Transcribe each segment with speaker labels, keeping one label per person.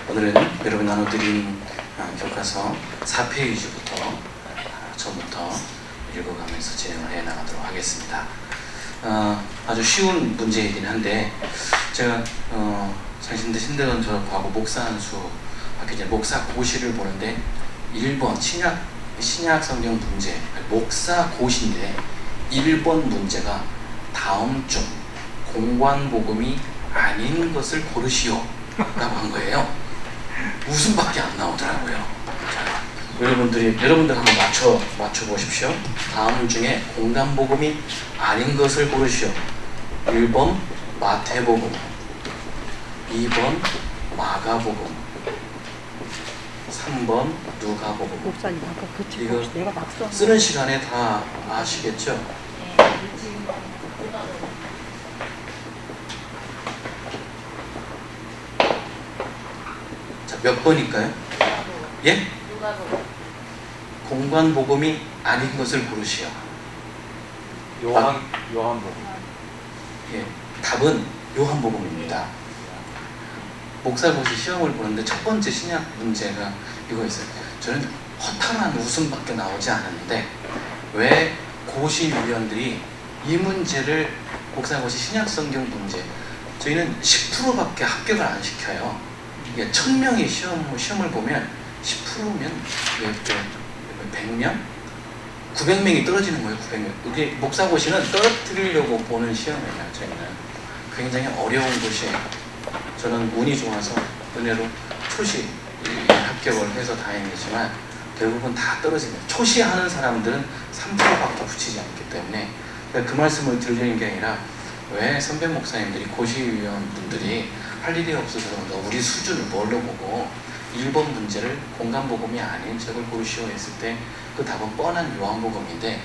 Speaker 1: 오늘은 여러분 나눠드린 교과서 4페이지부터 처음부터 읽어가면서 진행을 해 나가도록 하겠습니다. 아주 쉬운 문제이긴 한데 제가 장신대 신대원 졸업하고 목사안수 학기 전에 목사고시를 보는데 1번 신약 성경 문제 목사고시인데 1번 문제가 다음 중 공관복음이 아닌 것을 고르시오 라고 한 거예요. 웃음밖에 안 나오더라고요. 자, 여러분들 한번 맞춰 보십시오. 다음 중에 공관복음이 아닌 것을 고르시오. 1번 마태복음, 2번 마가복음, 3번 누가복음.
Speaker 2: 목사님 아까 그 책
Speaker 1: 이거
Speaker 2: 내가 낙서
Speaker 1: 쓰는 시간에 다 아시겠죠? 자, 몇 번일까요? 예? 공관복음이 아닌 것을 고르시오.
Speaker 3: 요한복음.
Speaker 1: 예, 답은 요한복음입니다. 목사고시 시험을 보는데 첫 번째 신약 문제가 이거였어요. 저는 허탈한 웃음밖에 나오지 않았는데 왜 고시위원들이 이 문제를 목사고시 신약성경 문제 저희는 10%밖에 합격을 안 시켜요. 이게 1000명의 시험을 보면 10%면 100명? 900명이 떨어지는 거예요. 900명. 이게 목사고시는 떨어뜨리려고 보는 시험이에요. 저희는 굉장히 어려운 곳이에요. 저는 운이 좋아서 은혜로 초시 합격을 해서 다행이지만 대부분 다 떨어집니다. 초시하는 사람들은 3%밖에 붙이지 않기 때문에 그 말씀을 드리는 게 아니라 왜 선배 목사님들이 고시위원분들이 할 일이 없어서 그런가 우리 수준을 뭘로 보고 1번 문제를 공관복음이 아닌 책을 고르시오 했을 때 그 답은 뻔한 요한복음인데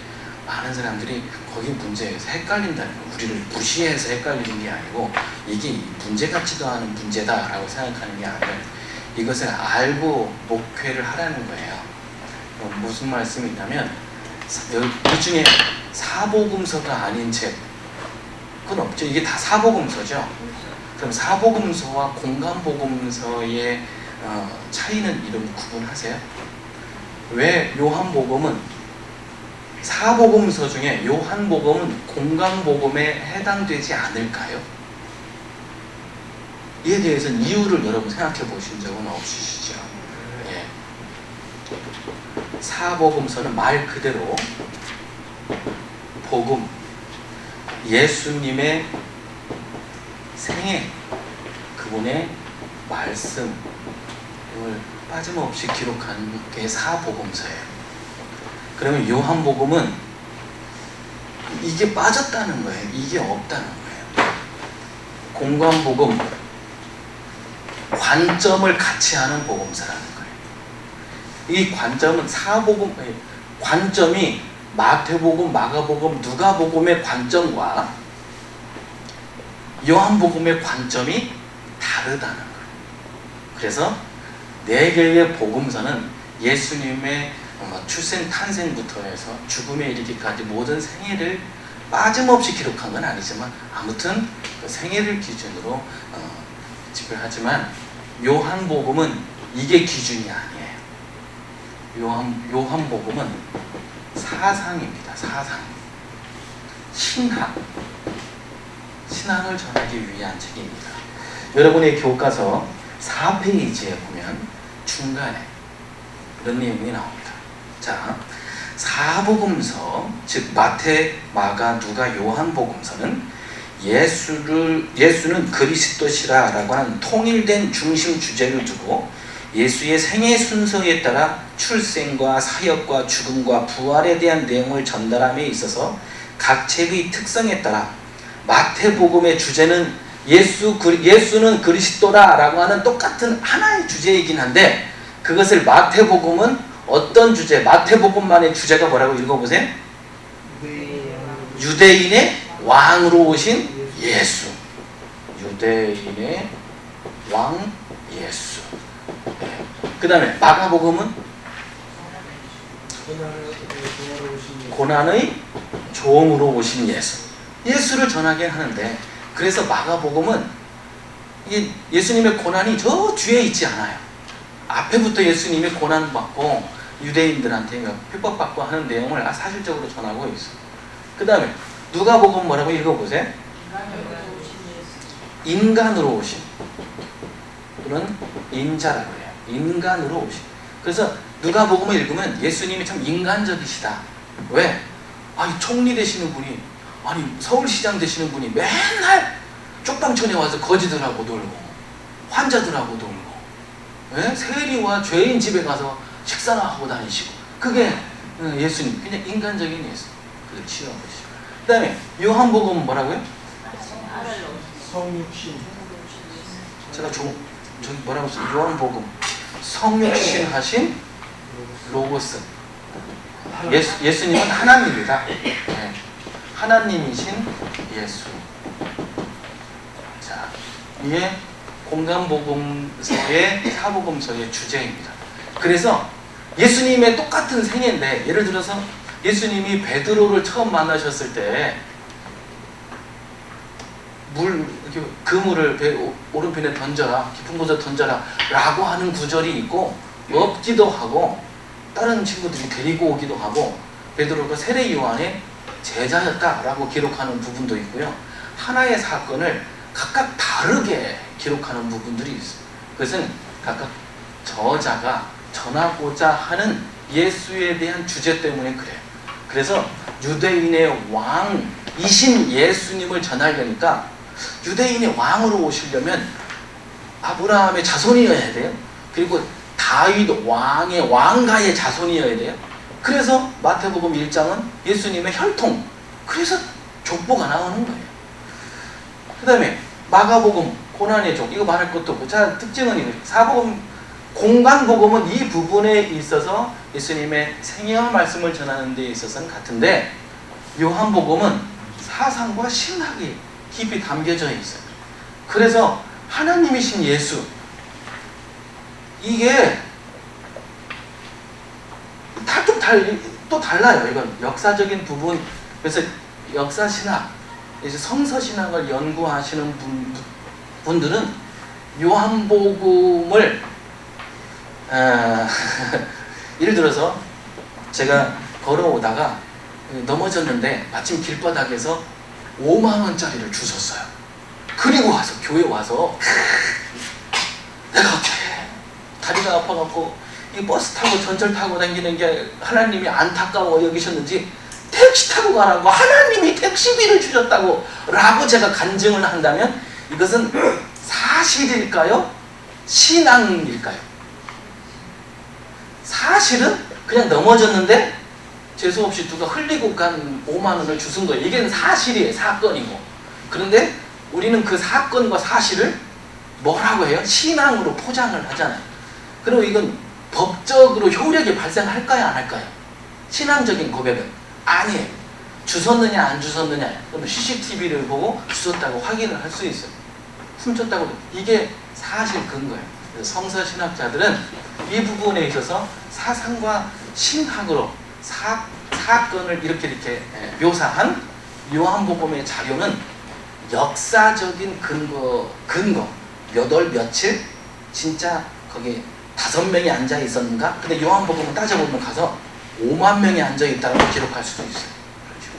Speaker 1: 많은 사람들이 거기 문제에서 헷갈린다는 거예요. 우리를 무시해서 헷갈리는 게 아니고 이게 문제 같지도 않은 문제다라고 생각하는 게 아니라 이것을 알고 목회를 하라는 거예요. 무슨 말씀이냐면 이 중에 사복음서가 아닌 책 그건 없죠. 이게 다 사복음서죠. 그럼 사복음서와 공관복음서의 차이는 이름 구분하세요? 왜 요한복음은 사복음서 중에 요한복음은 공관복음에 해당되지 않을까요? 이에 대해서는 이유를 여러분 생각해 보신 적은 없으시죠? 예. 사복음서는 말 그대로 복음, 예수님의 생애, 그분의 말씀을 빠짐없이 기록한 게 사복음서예요. 그러면 요한복음은 이게 빠졌다는 거예요. 이게 없다는 거예요. 공관복음, 관점을 같이 하는 복음서라는 거예요. 이 관점은 관점이 마태복음, 마가복음, 누가복음의 관점과 요한복음의 관점이 다르다는 거예요. 그래서 4개의 복음서는 예수님의 출생, 탄생부터 해서 죽음에 이르기까지 모든 생애를 빠짐없이 기록한 건 아니지만 아무튼 그 생애를 기준으로 집필하지만 요한복음은 이게 기준이 아니에요. 요한복음은 사상입니다. 사상. 신학을 전하기 위한 책입니다. 여러분의 교과서 4페이지에 보면 중간에 이런 내용이 나옵니다. 자, 사복음서, 즉 마태, 마가, 누가, 요한복음서는 예수는 그리스도시라 라고 하는 통일된 중심 주제를 두고 예수의 생애 순서에 따라 출생과 사역과 죽음과 부활에 대한 내용을 전달함에 있어서 각 책의 특성에 따라 마태복음의 주제는 예수는 그리스도라 라고 하는 똑같은 하나의 주제이긴 한데 그것을 마태복음은 어떤 주제, 마태복음만의 주제가 뭐라고 읽어보세요? 유대인의 왕으로 오신 예수. 유대인의 왕 예수. 그 다음에 마가복음은 고난의 종으로 오신 예수. 예수를 전하게 하는데 그래서 마가복음은 이 예수님의 고난이 저 뒤에 있지 않아요. 앞에부터 예수님이 고난받고 유대인들한테 핍박받고 하는 내용을 사실적으로 전하고 있어요. 그 다음에 누가복음 뭐라고 읽어보세요. 인간으로 오신, 또는 인자라고 해요. 인간으로 오신. 그래서 누가복음을 읽으면 예수님이 참 인간적이시다. 왜? 아니 총리 되시는 분이, 아니 서울시장 되시는 분이 맨날 쪽방촌에 와서 거지들하고 놀고 환자들하고 놀고, 예? 세리와 죄인 집에 가서 식사나 하고 다니시고, 그게 예수님, 그냥 인간적인 예수. 그걸 취하시고. 그 다음에 요한복음 뭐라고요?
Speaker 2: 성육신.
Speaker 1: 제가 저기 뭐라고 써요? 요한복음 성육신 하신 로고스. 예수님은 하나님이다. 네. 하나님이신 예수. 자, 이게 공간복음서의 사복음서의 주제입니다. 그래서 예수님의 똑같은 생애인데, 예를 들어서 예수님이 베드로를 처음 만나셨을 때 그물을 배 오른편에 던져라, 깊은 곳에 던져라 라고 하는 구절이 있고, 없기도 하고 다른 친구들이 데리고 오기도 하고, 베드로가 세례 요한의 제자였다라고 기록하는 부분도 있고요. 하나의 사건을 각각 다르게 기록하는 부분들이 있어요. 그것은 각각 저자가 전하고자 하는 예수에 대한 주제 때문에 그래요. 그래서 유대인의 왕이신 예수님을 전하려니까, 유대인의 왕으로 오시려면 아브라함의 자손이어야 돼요. 그리고 다윗 왕의 왕가의 자손이어야 돼요. 그래서 마태복음 1장은 예수님의 혈통, 그래서 족보가 나오는 거예요. 그 다음에 마가복음 고난의 족, 이거 말할 것도 없고, 자, 특징은 이거. 사복음, 공간복음은 이 부분에 있어서 예수님의 생애와 말씀을 전하는 데 있어서는 같은데, 요한복음은 사상과 신학이 깊이 담겨져 있어요. 그래서 하나님이신 예수, 이게 또 달라요. 이건 역사적인 부분. 그래서 역사신학, 이제 성서신학을 연구하시는 분들은 요한복음을 예를 들어서 제가 걸어오다가 넘어졌는데 마침 길바닥에서 5만원짜리를 주셨어요. 그리고 와서 교회 와서 내가 어떻게 다리가 아파갖고 이 버스 타고 전철 타고 다니는 게 하나님이 안타까워 여기셨는지 택시 타고 가라고 하나님이 택시비를 주셨다고 라고 제가 간증을 한다면, 이것은 사실일까요? 신앙일까요? 사실은 그냥 넘어졌는데 재수없이 누가 흘리고 간 5만원을 주신 거예요. 이게 사실이에요. 사건이고. 그런데 우리는 그 사건과 사실을 뭐라고 해요? 신앙으로 포장을 하잖아요. 그리고 이건 법적으로 효력이 발생할까요? 안 할까요? 신앙적인 고백은 아니에요. 주웠느냐 안 주웠느냐, 그럼 CCTV를 보고 주웠다고 확인을 할 수 있어요. 훔쳤다고. 이게 사실 근거예요. 성서신학자들은 이 부분에 있어서 사상과 신학으로 사건을 이렇게 묘사한 요한복음의 자료는 역사적인 근거 몇 월 며칠 진짜 거기 5명이 앉아 있었는가? 근데 요한복음은 따져보면 가서 5만 명이 앉아 있다고 기록할 수도 있어요. 그렇죠.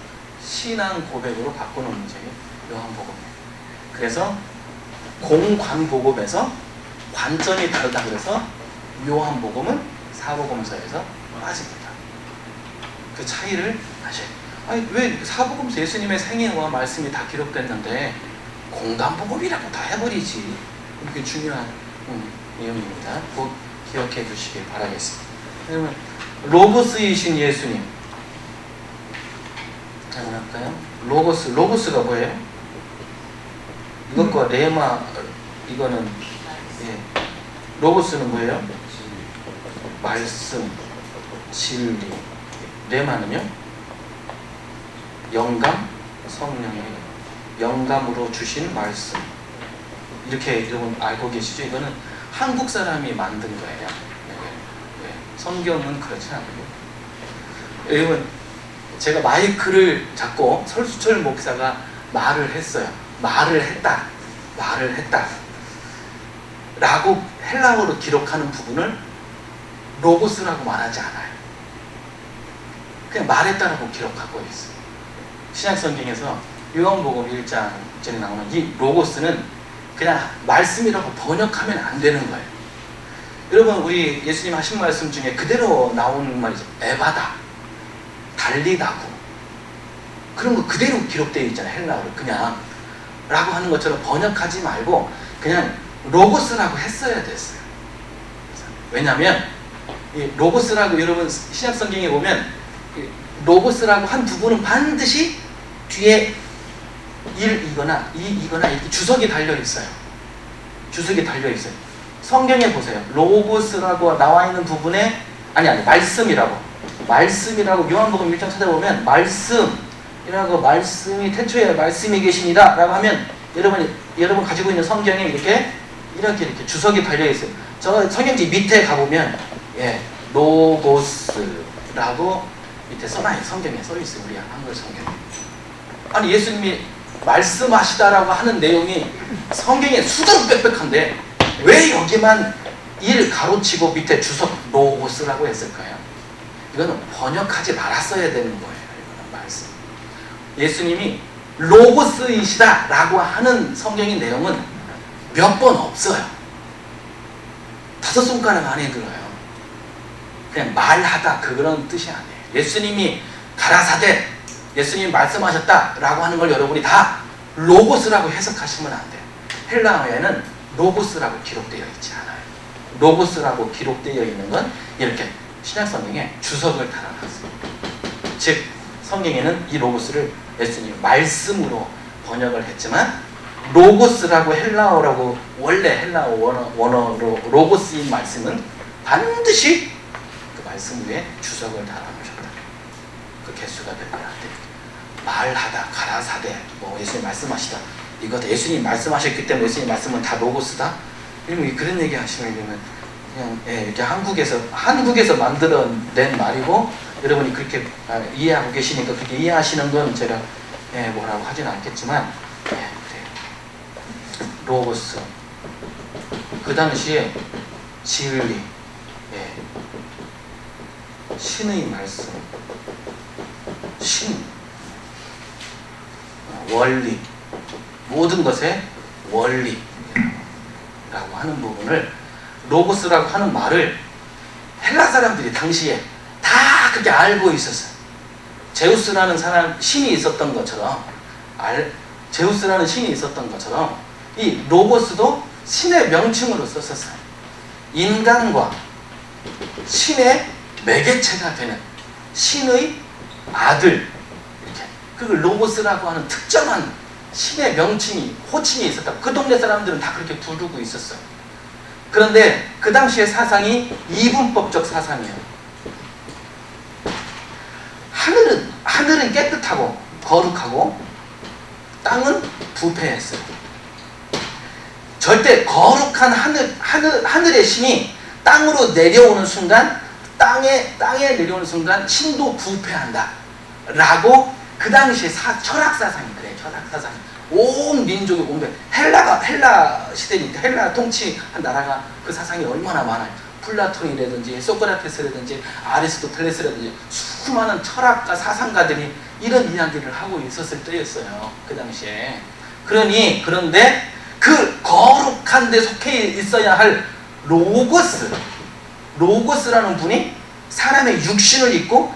Speaker 1: 신앙 고백으로 바꾸는 문제예요. 요한복음이에요. 그래서 공관복음에서 관점이 다르다 그래서 요한복음은 사복음서에서 빠집니다. 그 차이를 아셔야 돼요. 아니, 왜 사복음서 예수님의 생애와 말씀이 다 기록됐는데 공간복음이라고 다 해버리지? 이게 중요한 내용입니다. 꼭 기억해 주시길 바라겠습니다. 그러면 로고스이신 예수님, 한번 할까요? 로고스가 뭐예요? 이것과 레마, 이거는 로고스는 뭐예요? 말씀, 진리. 레마는요? 영감, 성령의 영감으로 주신 말씀. 이렇게 여러분 알고 계시죠? 이거는 한국 사람이 만든 거예요. 성경은 그렇지 않고요. 여러분, 제가 마이크를 잡고 설수철 목사가 말을 했어요. 말을 했다. 라고 헬라어로 기록하는 부분을 로고스라고 말하지 않아요. 그냥 말했다라고 기록하고 있어요. 신약성경에서 요한복음 1장에 나오는 이 로고스는 그냥 말씀이라고 번역하면 안 되는 거예요. 여러분, 우리 예수님 하신 말씀 중에 그대로 나오는 말이죠. 에바다, 달리다고, 그런 거 그대로 기록되어 있잖아요. 헬라어로 그냥 라고 하는 것처럼 번역하지 말고 그냥 로고스라고 했어야 됐어요. 왜냐하면 이 로고스라고, 여러분 신약성경에 보면 로고스라고 한 부분은 반드시 뒤에 1이거나 2이거나 이렇게 주석이 달려있어요. 주석이 달려있어요. 성경에 보세요. 로고스라고 나와 있는 부분에 아니 말씀이라고 요한복음 1장 찾아보면 말씀이라고, 말씀이 태초에 말씀이 계십니다 라고 하면 여러분 가지고 있는 성경에 이렇게 주석이 달려있어요. 저 성경지 밑에 가보면 로고스라고 밑에 써놔요. 성경에 써있어요. 우리 한글 성경에. 아니, 예수님이 말씀하시다라고 하는 내용이 성경에 수두룩 빽빽한데 왜 여기만 1 가로치고 밑에 주석 로고스라고 했을까요? 이거는 번역하지 말았어야 되는 거예요. 이거는 말씀. 예수님이 로고스이시다 라고 하는 성경의 내용은 몇 번 없어요. 5손가락 안에 들어요. 그냥 말하다 그런 뜻이 아니에요. 예수님이 가라사대, 예수님이 말씀하셨다 라고 하는 걸 여러분이 다 로고스라고 해석하시면 안 돼요. 헬라어에는 로고스라고 기록되어 있지 않아요. 로고스라고 기록되어 있는 건 이렇게 신약성경에 주석을 달아놨습니다. 즉 성경에는 이 로고스를 예수님이 말씀으로 번역을 했지만 로고스라고 헬라어라고, 원래 헬라어 원어로 로고스인 말씀은 반드시 그 말씀 위에 주석을 달아놓으셨다. 그 개수가 몇 개나 돼. 말하다, 가라사대, 뭐 예수님 말씀하시다. 이거 예수님 말씀하셨기 때문에 예수님 말씀은 다 로고스다. 그런 얘기 하시면 그냥 이렇게 한국에서 만들어낸 말이고 여러분이 그렇게 이해하고 계시니까 그렇게 이해하시는 건 제가 뭐라고 하지는 않겠지만 로고스, 그 당시에 진리, 신의 말씀, 신, 원리, 모든 것의 원리라고 하는 부분을 로고스라고 하는 말을 헬라 사람들이 당시에 다 그렇게 알고 있었어요. 제우스라는 신이 있었던 것처럼 이 로고스도 신의 명칭으로 썼었어요. 인간과 신의 매개체가 되는 신의 아들, 이렇게 그 로고스라고 하는 특정한 신의 명칭이, 호칭이 있었다. 그 동네 사람들은 다 그렇게 부르고 있었어요. 그런데 그 당시의 사상이 이분법적 사상이에요. 하늘은 깨끗하고 거룩하고 땅은 부패했어요. 절대 거룩한 하늘의 신이 땅으로 내려오는 순간, 땅에 내려오는 순간 신도 부패한다 라고 그 당시에 철학 사상이 그래요. 철학 사상이 온 민족이 헬라 시대니까 헬라 통치한 나라가 그 사상이 얼마나 많아요. 플라톤이라든지 소크라테스라든지 아리스토텔레스라든지 수많은 철학가 사상가들이 이런 이야기를 하고 있었을 때였어요. 그 당시에. 그런데 그 거룩한 데 속해 있어야 할 로고스라는 분이 사람의 육신을 입고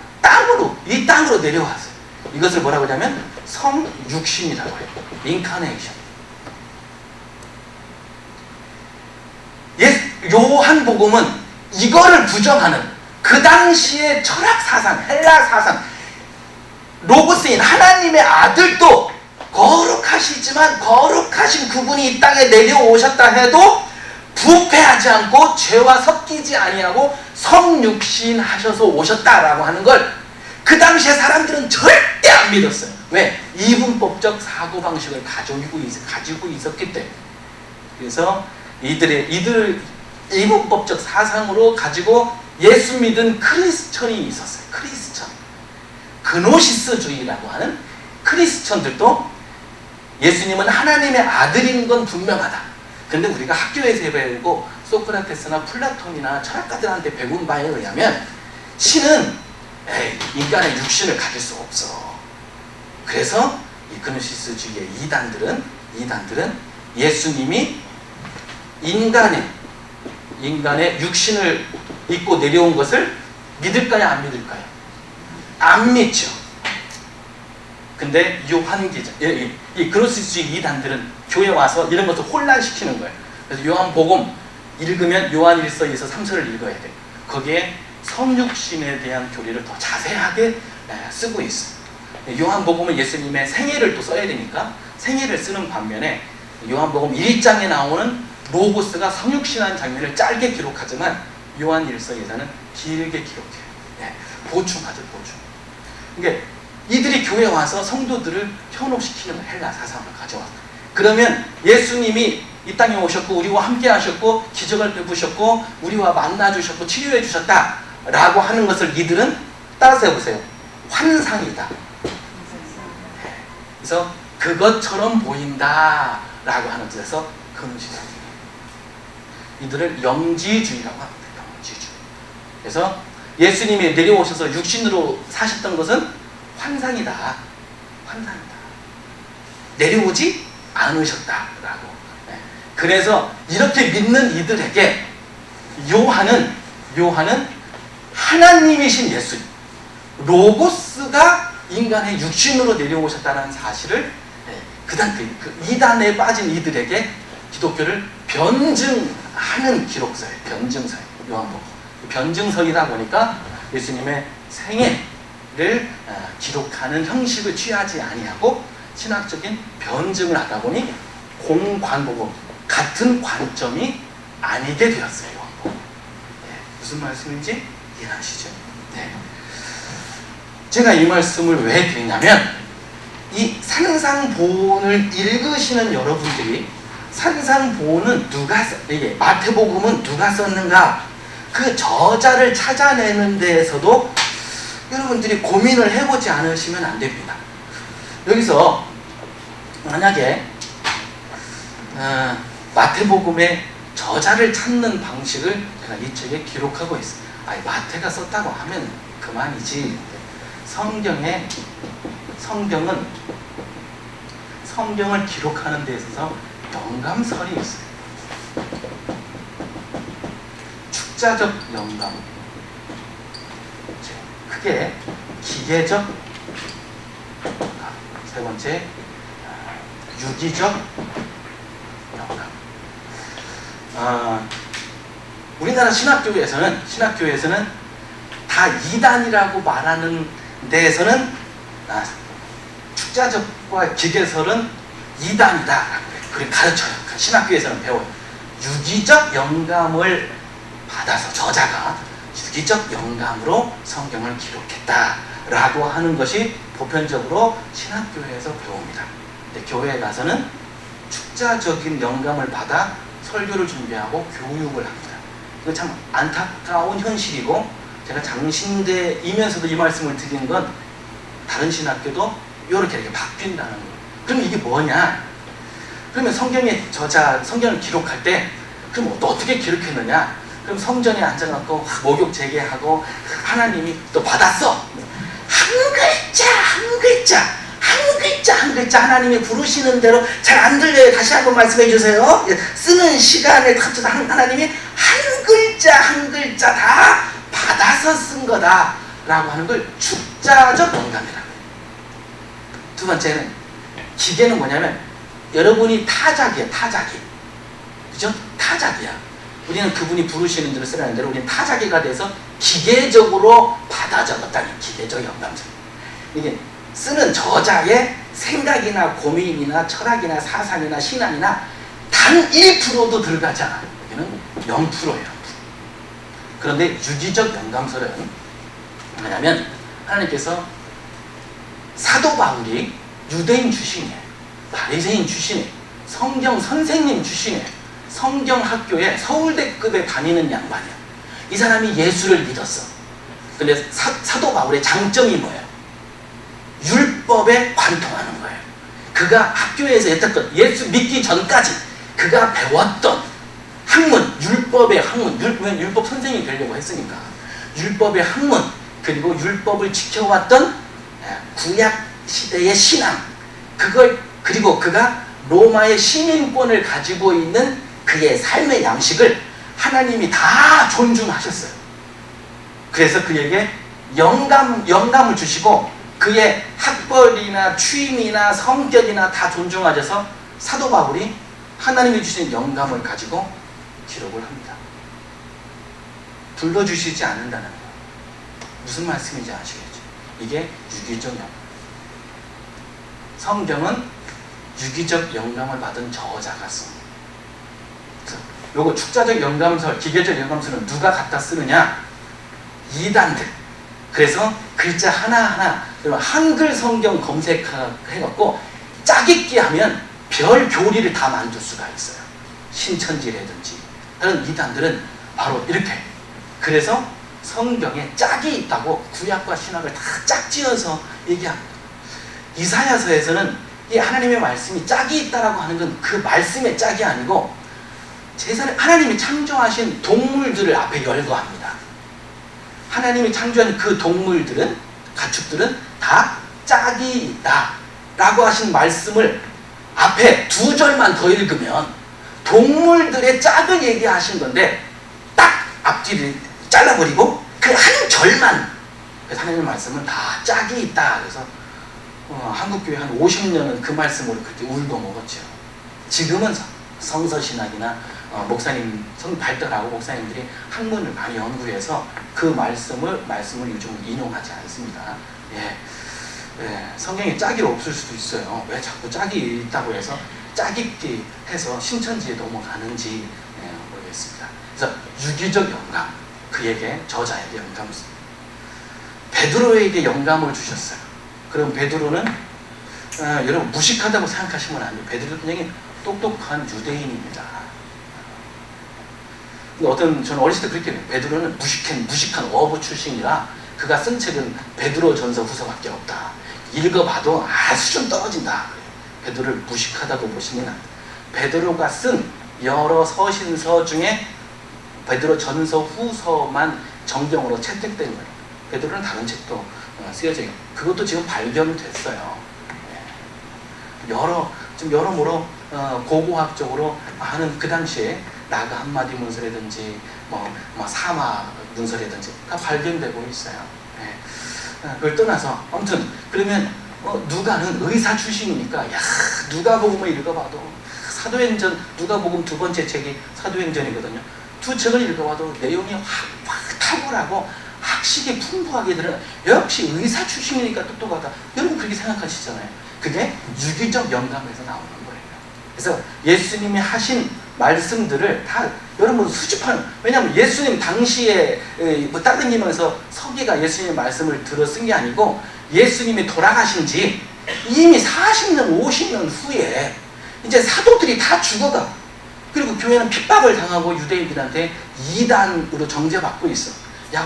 Speaker 1: 이 땅으로 내려왔어요. 이것을 뭐라고 하냐면 성육신이라고 해요. 인카네이션. 요한복음은 이거를 부정하는 그 당시의 철학 사상, 헬라 사상, 로고스인 하나님의 아들도 거룩하시지만 거룩하신 그분이 이 땅에 내려오셨다 해도 부패하지 않고 죄와 섞이지 아니하고 성육신 하셔서 오셨다라고 하는 걸 그 당시에 사람들은 절대 안 믿었어요. 왜? 이분법적 사고방식을 가지고 있었기 때문에. 그래서 이들 이분법적 사상으로 가지고 예수 믿은 크리스천이 있었어요. 크리스천. 그노시스주의라고 하는 크리스천들도 예수님은 하나님의 아들인 건 분명하다. 근데 우리가 학교에서 배우고 소크라테스나 플라톤이나 철학가들한테 배운 바에 의하면 신은 인간의 육신을 가질 수 없어. 그래서 이 그노시스주의의 이단들은 예수님이 인간의 육신을 입고 내려온 것을 믿을까요? 안 믿을까요? 안 믿죠. 근데 요한기자, 이 그노시스주의 이단들은 교회 와서 이런 것을 혼란시키는 거예요. 그래서 요한복음 읽으면 요한 1서 2서 3서를 읽어야 돼. 거기에 성육신에 대한 교리를 더 자세하게 쓰고 있어요. 요한복음은 예수님의 생애를 또 써야 되니까 생애를 쓰는 반면에 요한복음 1장에 나오는 로고스가 성육신한 장면을 짧게 기록하지만 요한 1서 2서는 길게 기록해요. 보충하죠, 보충. 그러니까 이들이 교회에 와서 성도들을 현혹시키는 헬라 사상을 가져와서, 그러면 예수님이 이 땅에 오셨고 우리와 함께 하셨고 기적을 베푸셨고 우리와 만나주셨고 치료해 주셨다 라고 하는 것을 이들은 따라서 해보세요. 환상이다. 그래서 그것처럼 보인다 라고 하는 뜻에서 금지주의. 이들을 영지주의라고 합니다. 영지주의. 그래서 예수님이 내려오셔서 육신으로 사셨던 것은 환상이다. 환상이다. 내려오지 않으셨다라고. 그래서 이렇게 믿는 이들에게 요한은 하나님이신 예수, 로고스가 인간의 육신으로 내려오셨다는 사실을 그 이단에 빠진 이들에게 기독교를 변증하는 기록서예요. 변증서예요. 요한복음. 변증서이다 보니까 예수님의 생애를 기록하는 형식을 취하지 아니하고 신학적인 변증을 하다 보니 공관복음, 같은 관점이 아니게 되었어요. 요한복음. 무슨 말씀인지 이해하시죠? 제가 이 말씀을 왜 드리냐면, 이 산상보훈을 읽으시는 여러분들이 산상보훈은 이게 마태복음은 누가 썼는가, 그 저자를 찾아내는 데에서도 여러분들이 고민을 해보지 않으시면 안 됩니다. 여기서 만약에 마태복음의 저자를 찾는 방식을 제가 이 책에 기록하고 있어요. 마태가 썼다고 하면 그만이지. 성경을 기록하는 데 있어서 영감설이 있어요. 축자적 영감, 크게 기계적 영감, 세 번째 유기적 영감. 우리나라 신학교에서는 다 이단이라고 말하는 데에서는 축자적과 기계설은 이단이다 그렇게 가르쳐요. 신학교에서는 배워요. 유기적 영감을 받아서 저자가 유기적 영감으로 성경을 기록했다라고 하는 것이 보편적으로 신학교에서 배웁니다. 근데 교회에 가서는 축자적인 영감을 받아 설교를 준비하고 교육을 합니다. 이거 참 안타까운 현실이고, 제가 장신대이면서도 이 말씀을 드리는 건 다른 신학교도 이렇게 바뀐다는 거예요. 그럼 이게 뭐냐? 그러면 성경의 저자, 성경을 기록할 때 그럼 어떻게 기록했느냐? 그럼 성전에 앉아갖고 목욕 재개하고 하나님이 또 받았어. 한 글자 하나님이 부르시는 대로 잘 안 들려요. 다시 한번 말씀해 주세요. 쓰는 시간을 합쳐서 하나님이 한 글자 다 받아서 쓴 거다라고 하는 걸 축자적 영감이라고 해요. 두 번째는 기계는 뭐냐면, 여러분이 타작이야. 그죠? 타작이야. 우리는 그분이 부르시는 대로 쓰라는 대로 우리는 타자기가 돼서 기계적으로 받아 적었다는 기계적 영감설. 이게 쓰는 저자의 생각이나 고민이나 철학이나 사상이나 신앙이나 단 1%도 들어가지 않아요. 여기는 0%예요. 그런데 유기적 영감설은 뭐냐면, 하나님께서 사도 바울이 유대인 출신이에요. 바리새인 출신이에요. 성경 선생님 출신이에요. 성경 학교에 서울대급에 다니는 양반이야. 이 사람이 예수를 믿었어. 근데 사도 바울의 장점이 뭐예요? 율법에 관통하는 거예요. 그가 학교에서 여태껏 예수 믿기 전까지 그 그가 배웠던 학문, 율법의 학문, 율법 선생님이 되려고 했으니까 율법의 학문, 그리고 율법을 지켜왔던 구약 시대의 신앙, 그리고 그가 로마의 시민권을 가지고 있는 그의 삶의 양식을 하나님이 다 존중하셨어요. 그래서 그에게 영감을 주시고 그의 학벌이나 취미나 성격이나 다 존중하셔서 사도 바울이 하나님이 주신 영감을 가지고 기록을 합니다. 불러주시지 않는다는 거예요. 무슨 말씀인지 아시겠죠? 이게 유기적 영감. 성경은 유기적 영감을 받은 저자가 씁니다. 요거 축자적 영감서, 기계적 영감서는 누가 갖다 쓰느냐? 이단들. 그래서 글자 하나하나 한글 성경 검색해갖고 짜깁기 하면 별 교리를 다 만들 수가 있어요. 신천지라든지 다른 이단들은 바로 이렇게. 그래서 성경에 짝이 있다고 구약과 신약을 다 짝지어서 얘기합니다. 이사야서에서는 이 하나님의 말씀이 짝이 있다라고 하는 건 그 말씀의 짝이 아니고 하나님이 창조하신 동물들을 앞에 열거합니다. 하나님이 창조한 그 동물들은, 가축들은 다 짝이 있다 라고 하신 말씀을 앞에 2절만 더 읽으면 동물들의 짝을 얘기하신 건데 딱 앞뒤를 잘라버리고 그 한 절만, 그래서 하나님의 말씀은 다 짝이 있다. 그래서 한국교회 한 50년은 그 말씀으로 그렇게 울고 먹었죠. 지금은 성서신학이나 목사님 발달하고 목사님들이 학문을 많이 연구해서 그 말씀을 요즘 인용하지 않습니다. 성경에 짝이 없을 수도 있어요. 왜 자꾸 짝이 있다고 해서 짝입기 해서 신천지에 넘어가는지 모르겠습니다. 그래서 유기적 영감, 그에게 저자에게 영감을 씁니다. 베드로에게 영감을 주셨어요. 그럼 베드로는 여러분 무식하다고 생각하시면 안 돼요. 베드로는 그냥 똑똑한 유대인입니다. 저는 어렸을 때 그렇게 해요. 베드로는 무식한 어부 출신이라 그가 쓴 책은 베드로 전서 후서밖에 없다. 읽어봐도 수준 떨어진다. 베드로를 무식하다고 보시면 안 돼요. 베드로가 쓴 여러 서신서 중에 베드로 전서 후서만 정경으로 채택된 거예요. 베드로는 다른 책도 쓰여져 있고 그것도 지금 발견됐어요. 여러모로 고고학적으로 하는 그 당시에 나가 한마디 문서라든지 사마 문서라든지 다 발견되고 있어요. 그걸 떠나서 아무튼 그러면 누가는 의사 출신이니까 누가복음을 읽어봐도 사도행전, 누가복음 2번째 책이 사도행전이거든요. 2책을 읽어봐도 내용이 확 탁월하고 학식이 풍부하게 들어요. 역시 의사 출신이니까 똑똑하다. 여러분 그렇게 생각하시잖아요. 그게 유기적 영감에서 나오는 거예요. 그래서 예수님이 하신 말씀들을 다 여러분 수집하는, 왜냐하면 예수님 당시에 따뜻님에서 서기가 예수님의 말씀을 들어 쓴 게 아니고 예수님이 돌아가신 지 이미 40년, 50년 후에 이제 사도들이 다 죽어가. 그리고 교회는 핍박을 당하고 유대인들한테 이단으로 정죄받고 있어.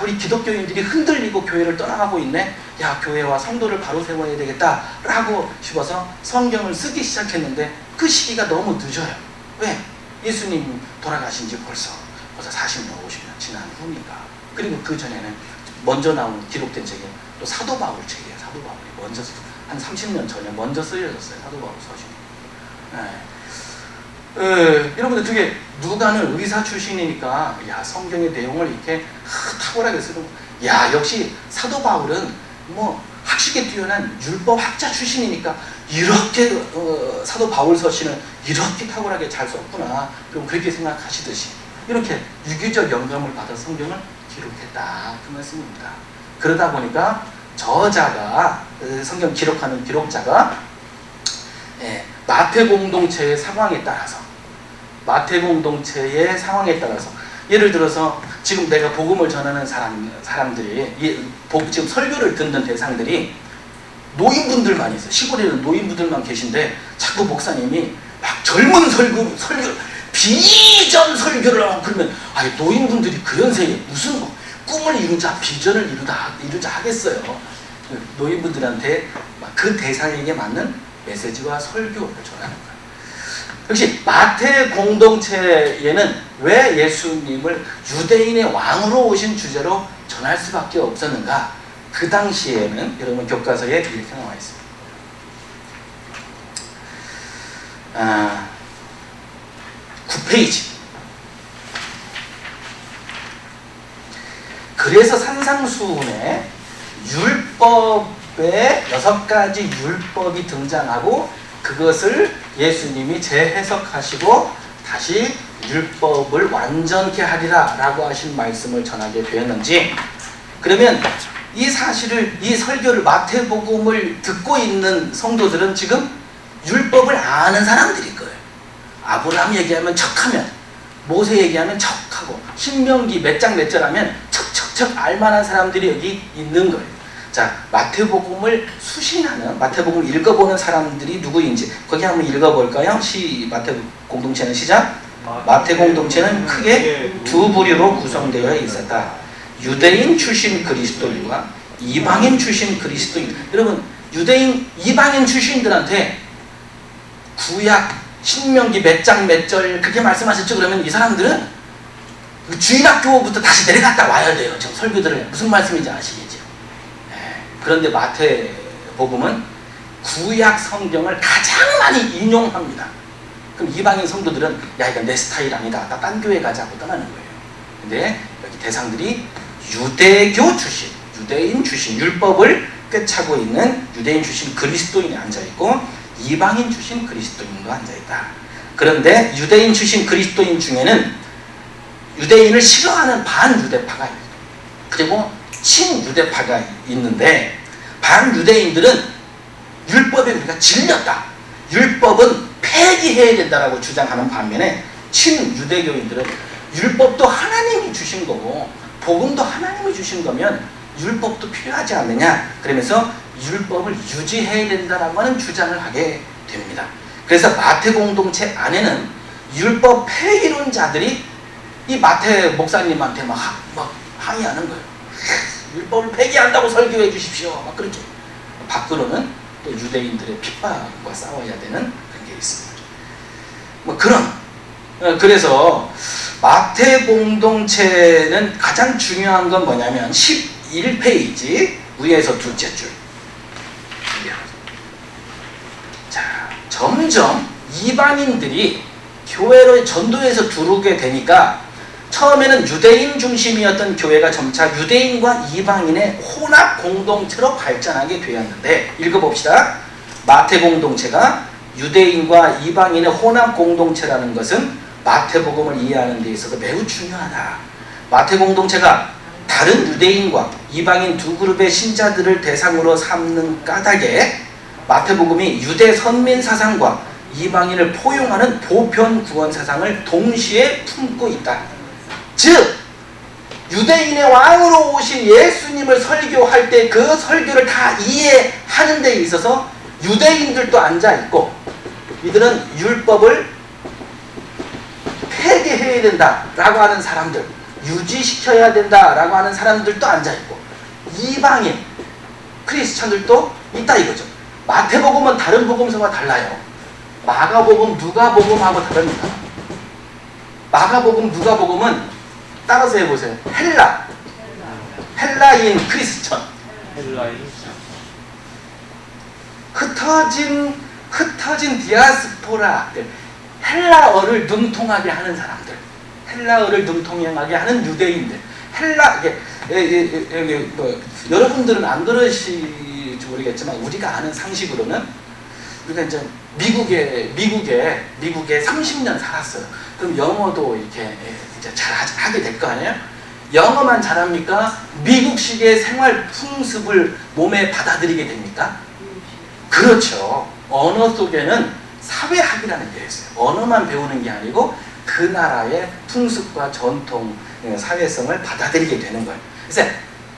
Speaker 1: 우리 기독교인들이 흔들리고 교회를 떠나가고 있네. 교회와 성도를 바로 세워야 되겠다 라고 싶어서 성경을 쓰기 시작했는데 그 시기가 너무 늦어요. 왜? 예수님 돌아가신 지 벌써 40년, 50년 지난 후니까. 그리고 그 전에는 먼저 나온 기록된 책이 또 사도 바울 책이에요. 사도 바울이 먼저 한 30년 전에 먼저 쓰여졌어요. 사도 바울 서신. 여러분들 되게 누가는 의사 출신이니까 성경의 내용을 이렇게 탁월하게 쓰는 역시 사도 바울은 학식에 뛰어난 율법학자 출신이니까 이렇게 사도 바울 서신을 이렇게 탁월하게 잘 썼구나. 그럼 그렇게 생각하시듯이 이렇게 유기적 영감을 받아 성경을 기록했다. 그 말씀입니다. 그러다 보니까 저자가 성경 기록하는 기록자가 마태 공동체의 상황에 따라서 예를 들어서 지금 내가 복음을 전하는 사람들이 지금 설교를 듣는 대상들이 노인분들만 있어요. 시골에는 노인분들만 계신데 자꾸 목사님이 막 젊은 설교 비전 설교를 하고 그러면 노인분들이 그 연세에 무슨 꿈을 이루자 비전을 이루자 하겠어요. 노인분들한테 그 대상에게 맞는 메시지와 설교를 전하는 거예요. 역시 마태 공동체에는 왜 예수님을 유대인의 왕으로 오신 주제로 전할 수밖에 없었는가? 그 당시에는 여러분 교과서에 이렇게 나와 있습니다. 9페이지. 그래서 산상수훈에 율법의 6가지 율법이 등장하고 그것을 예수님이 재해석하시고 다시 율법을 완전케 하리라 라고 하신 말씀을 전하게 되었는지, 그러면 이 사실을, 이 설교를, 마태복음을 듣고 있는 성도들은 지금 율법을 아는 사람들일 거예요. 아브라함 얘기하면 척하면, 모세 얘기하면 척하고, 신명기 몇 장 몇 절 하면 척척척 알만한 사람들이 여기 있는 거예요. 자, 마태복음을 수신하는, 마태복음을 읽어보는 사람들이 누구인지 거기 한번 읽어볼까요? 마태 공동체는 시작. 마태 공동체는 크게 두 부류로 구성되어 있었다. 유대인 출신 그리스도인과 이방인 출신 그리스도인. 여러분, 유대인, 이방인 출신들한테 구약, 신명기 몇 장 몇 절 그렇게 말씀하셨죠? 그러면 이 사람들은 그 주일학교부터 다시 내려갔다 와야 돼요. 지금 설교들을 무슨 말씀인지 아시겠죠? 그런데 마태복음은 구약 성경을 가장 많이 인용합니다. 그럼 이방인 성도들은 야, 이건 내 스타일 아니다, 나 딴 교회 가자고 떠나는 거예요. 근데 여기 대상들이 유대교 출신, 유대인 출신, 율법을 꿰차고 있는 유대인 출신 그리스도인이 앉아있고 이방인 출신 그리스도인도 앉아있다. 그런데 유대인 출신 그리스도인 중에는 유대인을 싫어하는 반유대파가 있어요. 그리고 친유대파가 있는데, 반유대인들은 율법에 우리가 질렸다, 율법은 폐기해야 된다라고 주장하는 반면에 친유대교인들은 율법도 하나님이 주신 거고 복음도 하나님이 주신 거면 율법도 필요하지 않느냐, 그러면서 율법을 유지해야 된다라고 하는 주장을 하게 됩니다. 그래서 마태 공동체 안에는 율법 폐기론자들이 이 마태 목사님한테 막 항의하는 거예요. 율법을 폐기한다고 설교해 주십시오, 막 그렇게. 밖으로는 또 유대인들의 핍박과 싸워야 되는 그런 게 있습니다. 그래서 마태 공동체는 가장 중요한 건 뭐냐면 11페이지 위에서 둘째 줄. 자, 점점 이방인들이 교회로 전도해서 들어오게 되니까 처음에는 유대인 중심이었던 교회가 점차 유대인과 이방인의 혼합 공동체로 발전하게 되었는데, 읽어봅시다. 마태 공동체가 유대인과 이방인의 혼합 공동체라는 것은 마태복음을 이해하는 데 있어서 매우 중요하다. 마태 공동체가 다른 유대인과 이방인 두 그룹의 신자들을 대상으로 삼는 까닭에 마태복음이 유대 선민 사상과 이방인을 포용하는 보편 구원 사상을 동시에 품고 있다. 즉, 유대인의 왕으로 오신 예수님을 설교할 때 그 설교를 다 이해하는 데 있어서 유대인들도 앉아있고, 이들은 율법을 폐기해야 된다라고 하는 사람들, 유지시켜야 된다라고 하는 사람들도 앉아있고, 이방인 크리스천들도 있다 이거죠. 마태복음은 다른 복음서와 달라요. 마가복음, 누가복음하고 다릅니다. 마가복음, 누가복음은 따라서 해보세요. 헬라인 크리스천, 흩어진 디아스포라들, 헬라어를 능통하게 하는 사람들, 헬라어를 능통하게 하는 유대인들, 여러분들은 안 그러실지 모르겠지만 우리가 아는 상식으로는 우리가 이제 미국에 30년 살았어요. 그럼 영어도 이렇게 이제 잘 하게 될 거 아니에요? 영어만 잘합니까? 미국식의 생활 풍습을 몸에 받아들이게 됩니까? 그렇죠. 언어 속에는 사회학이라는 게 있어요. 언어만 배우는 게 아니고 그 나라의 풍습과 전통, 사회성을 받아들이게 되는 거예요. 그래서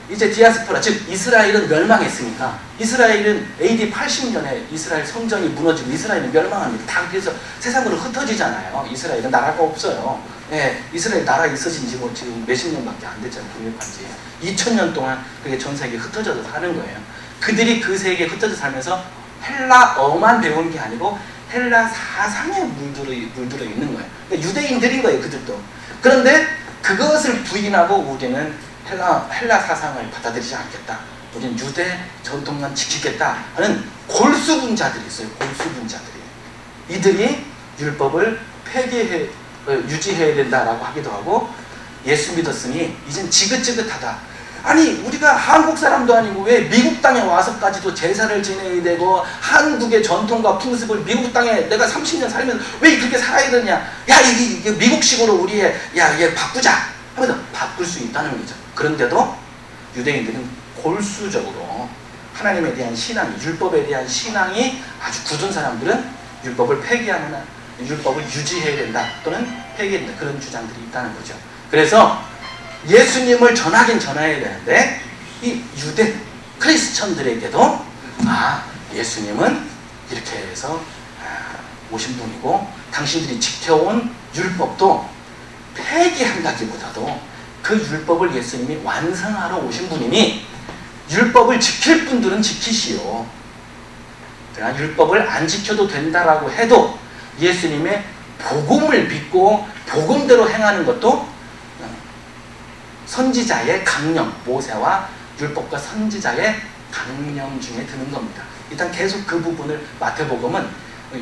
Speaker 1: 이제 디아스포라, 즉 이스라엘은 멸망했으니까, 이스라엘은 AD 80년에 이스라엘 성전이 무너지고 이스라엘은 멸망합니다. 다 그래서 세상으로 흩어지잖아요. 이스라엘은 나라가 없어요. 예, 이스라엘 나라 있어진 지 뭐 지금 몇십 년밖에 안 됐잖아요. 독립한 지 2000년 동안 그게 전 세계에 흩어져서 사는 거예요. 그들이 그 세계에 흩어져 살면서 헬라어만 배운 게 아니고 헬라 사상에 물들어 있는 거예요. 그러니까 유대인들인 거예요, 그들도. 그런데 그것을 부인하고 우리는 헬라 사상을 받아들이지 않겠다. 우리는 유대 전통만 지키겠다 하는 골수분자들이 있어요. 골수분자들이. 이들이 율법을 유지해야 된다라고 하기도 하고, 예수 믿었으니 이젠 지긋지긋하다. 아니, 우리가 한국 사람도 아니고 왜 미국 땅에 와서까지도 제사를 지내야 되고, 한국의 전통과 풍습을 미국 땅에 내가 30년 살면 왜 그렇게 살아야 되냐. 야, 이게 미국식으로 우리의, 야, 얘 바꾸자 하면서 바꿀 수 있다는 거죠. 그런데도 유대인들은 골수적으로 하나님에 대한 신앙, 율법에 대한 신앙이 아주 굳은 사람들은 율법을 폐기하거나 율법을 유지해야 된다 또는 폐기해야 된다, 그런 주장들이 있다는 거죠. 그래서 예수님을 전하긴 전해야 되는데, 이 유대 크리스천들에게도 예수님은 이렇게 해서 오신 분이고, 당신들이 지켜온 율법도 폐기한다기보다도 그 율법을 예수님이 완성하러 오신 분이니 율법을 지킬 분들은 지키시오. 그러나 율법을 안 지켜도 된다라고 해도 예수님의 복음을 믿고 복음대로 행하는 것도 선지자의 강령, 모세와 율법과 선지자의 강령 중에 드는 겁니다. 일단 계속 그 부분을, 마태복음은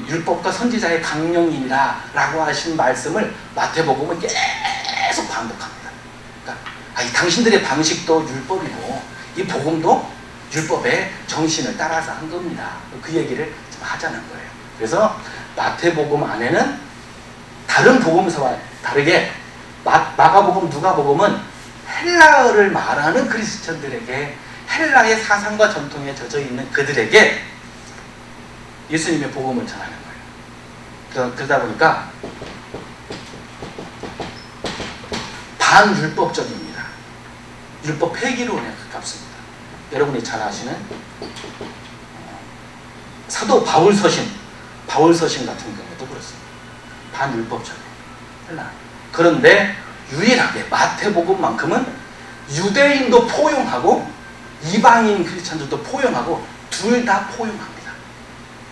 Speaker 1: 율법과 선지자의 강령이라 라고 하신 말씀을 마태복음은 계속 반복합니다. 그러니까 당신들의 방식도 율법이고 이 복음도 율법의 정신을 따라서 한 겁니다. 그 얘기를 좀 하자는 거예요. 그래서 마태복음 안에는 다른 복음서와 다르게 마가복음, 누가복음은 헬라어를 말하는 크리스천들에게, 헬라의 사상과 전통에 젖어 있는 그들에게 예수님의 복음을 전하는 거예요. 그러다 보니까 반율법적입니다. 율법 폐기론에 가깝습니다. 여러분이 잘 아시는 사도 바울 서신 같은 경우도 그렇습니다. 반율법적이에요. 헬라. 그런데 유일하게 마태복음만큼은 유대인도 포용하고 이방인 크리스천들도 포용하고 둘 다 포용합니다.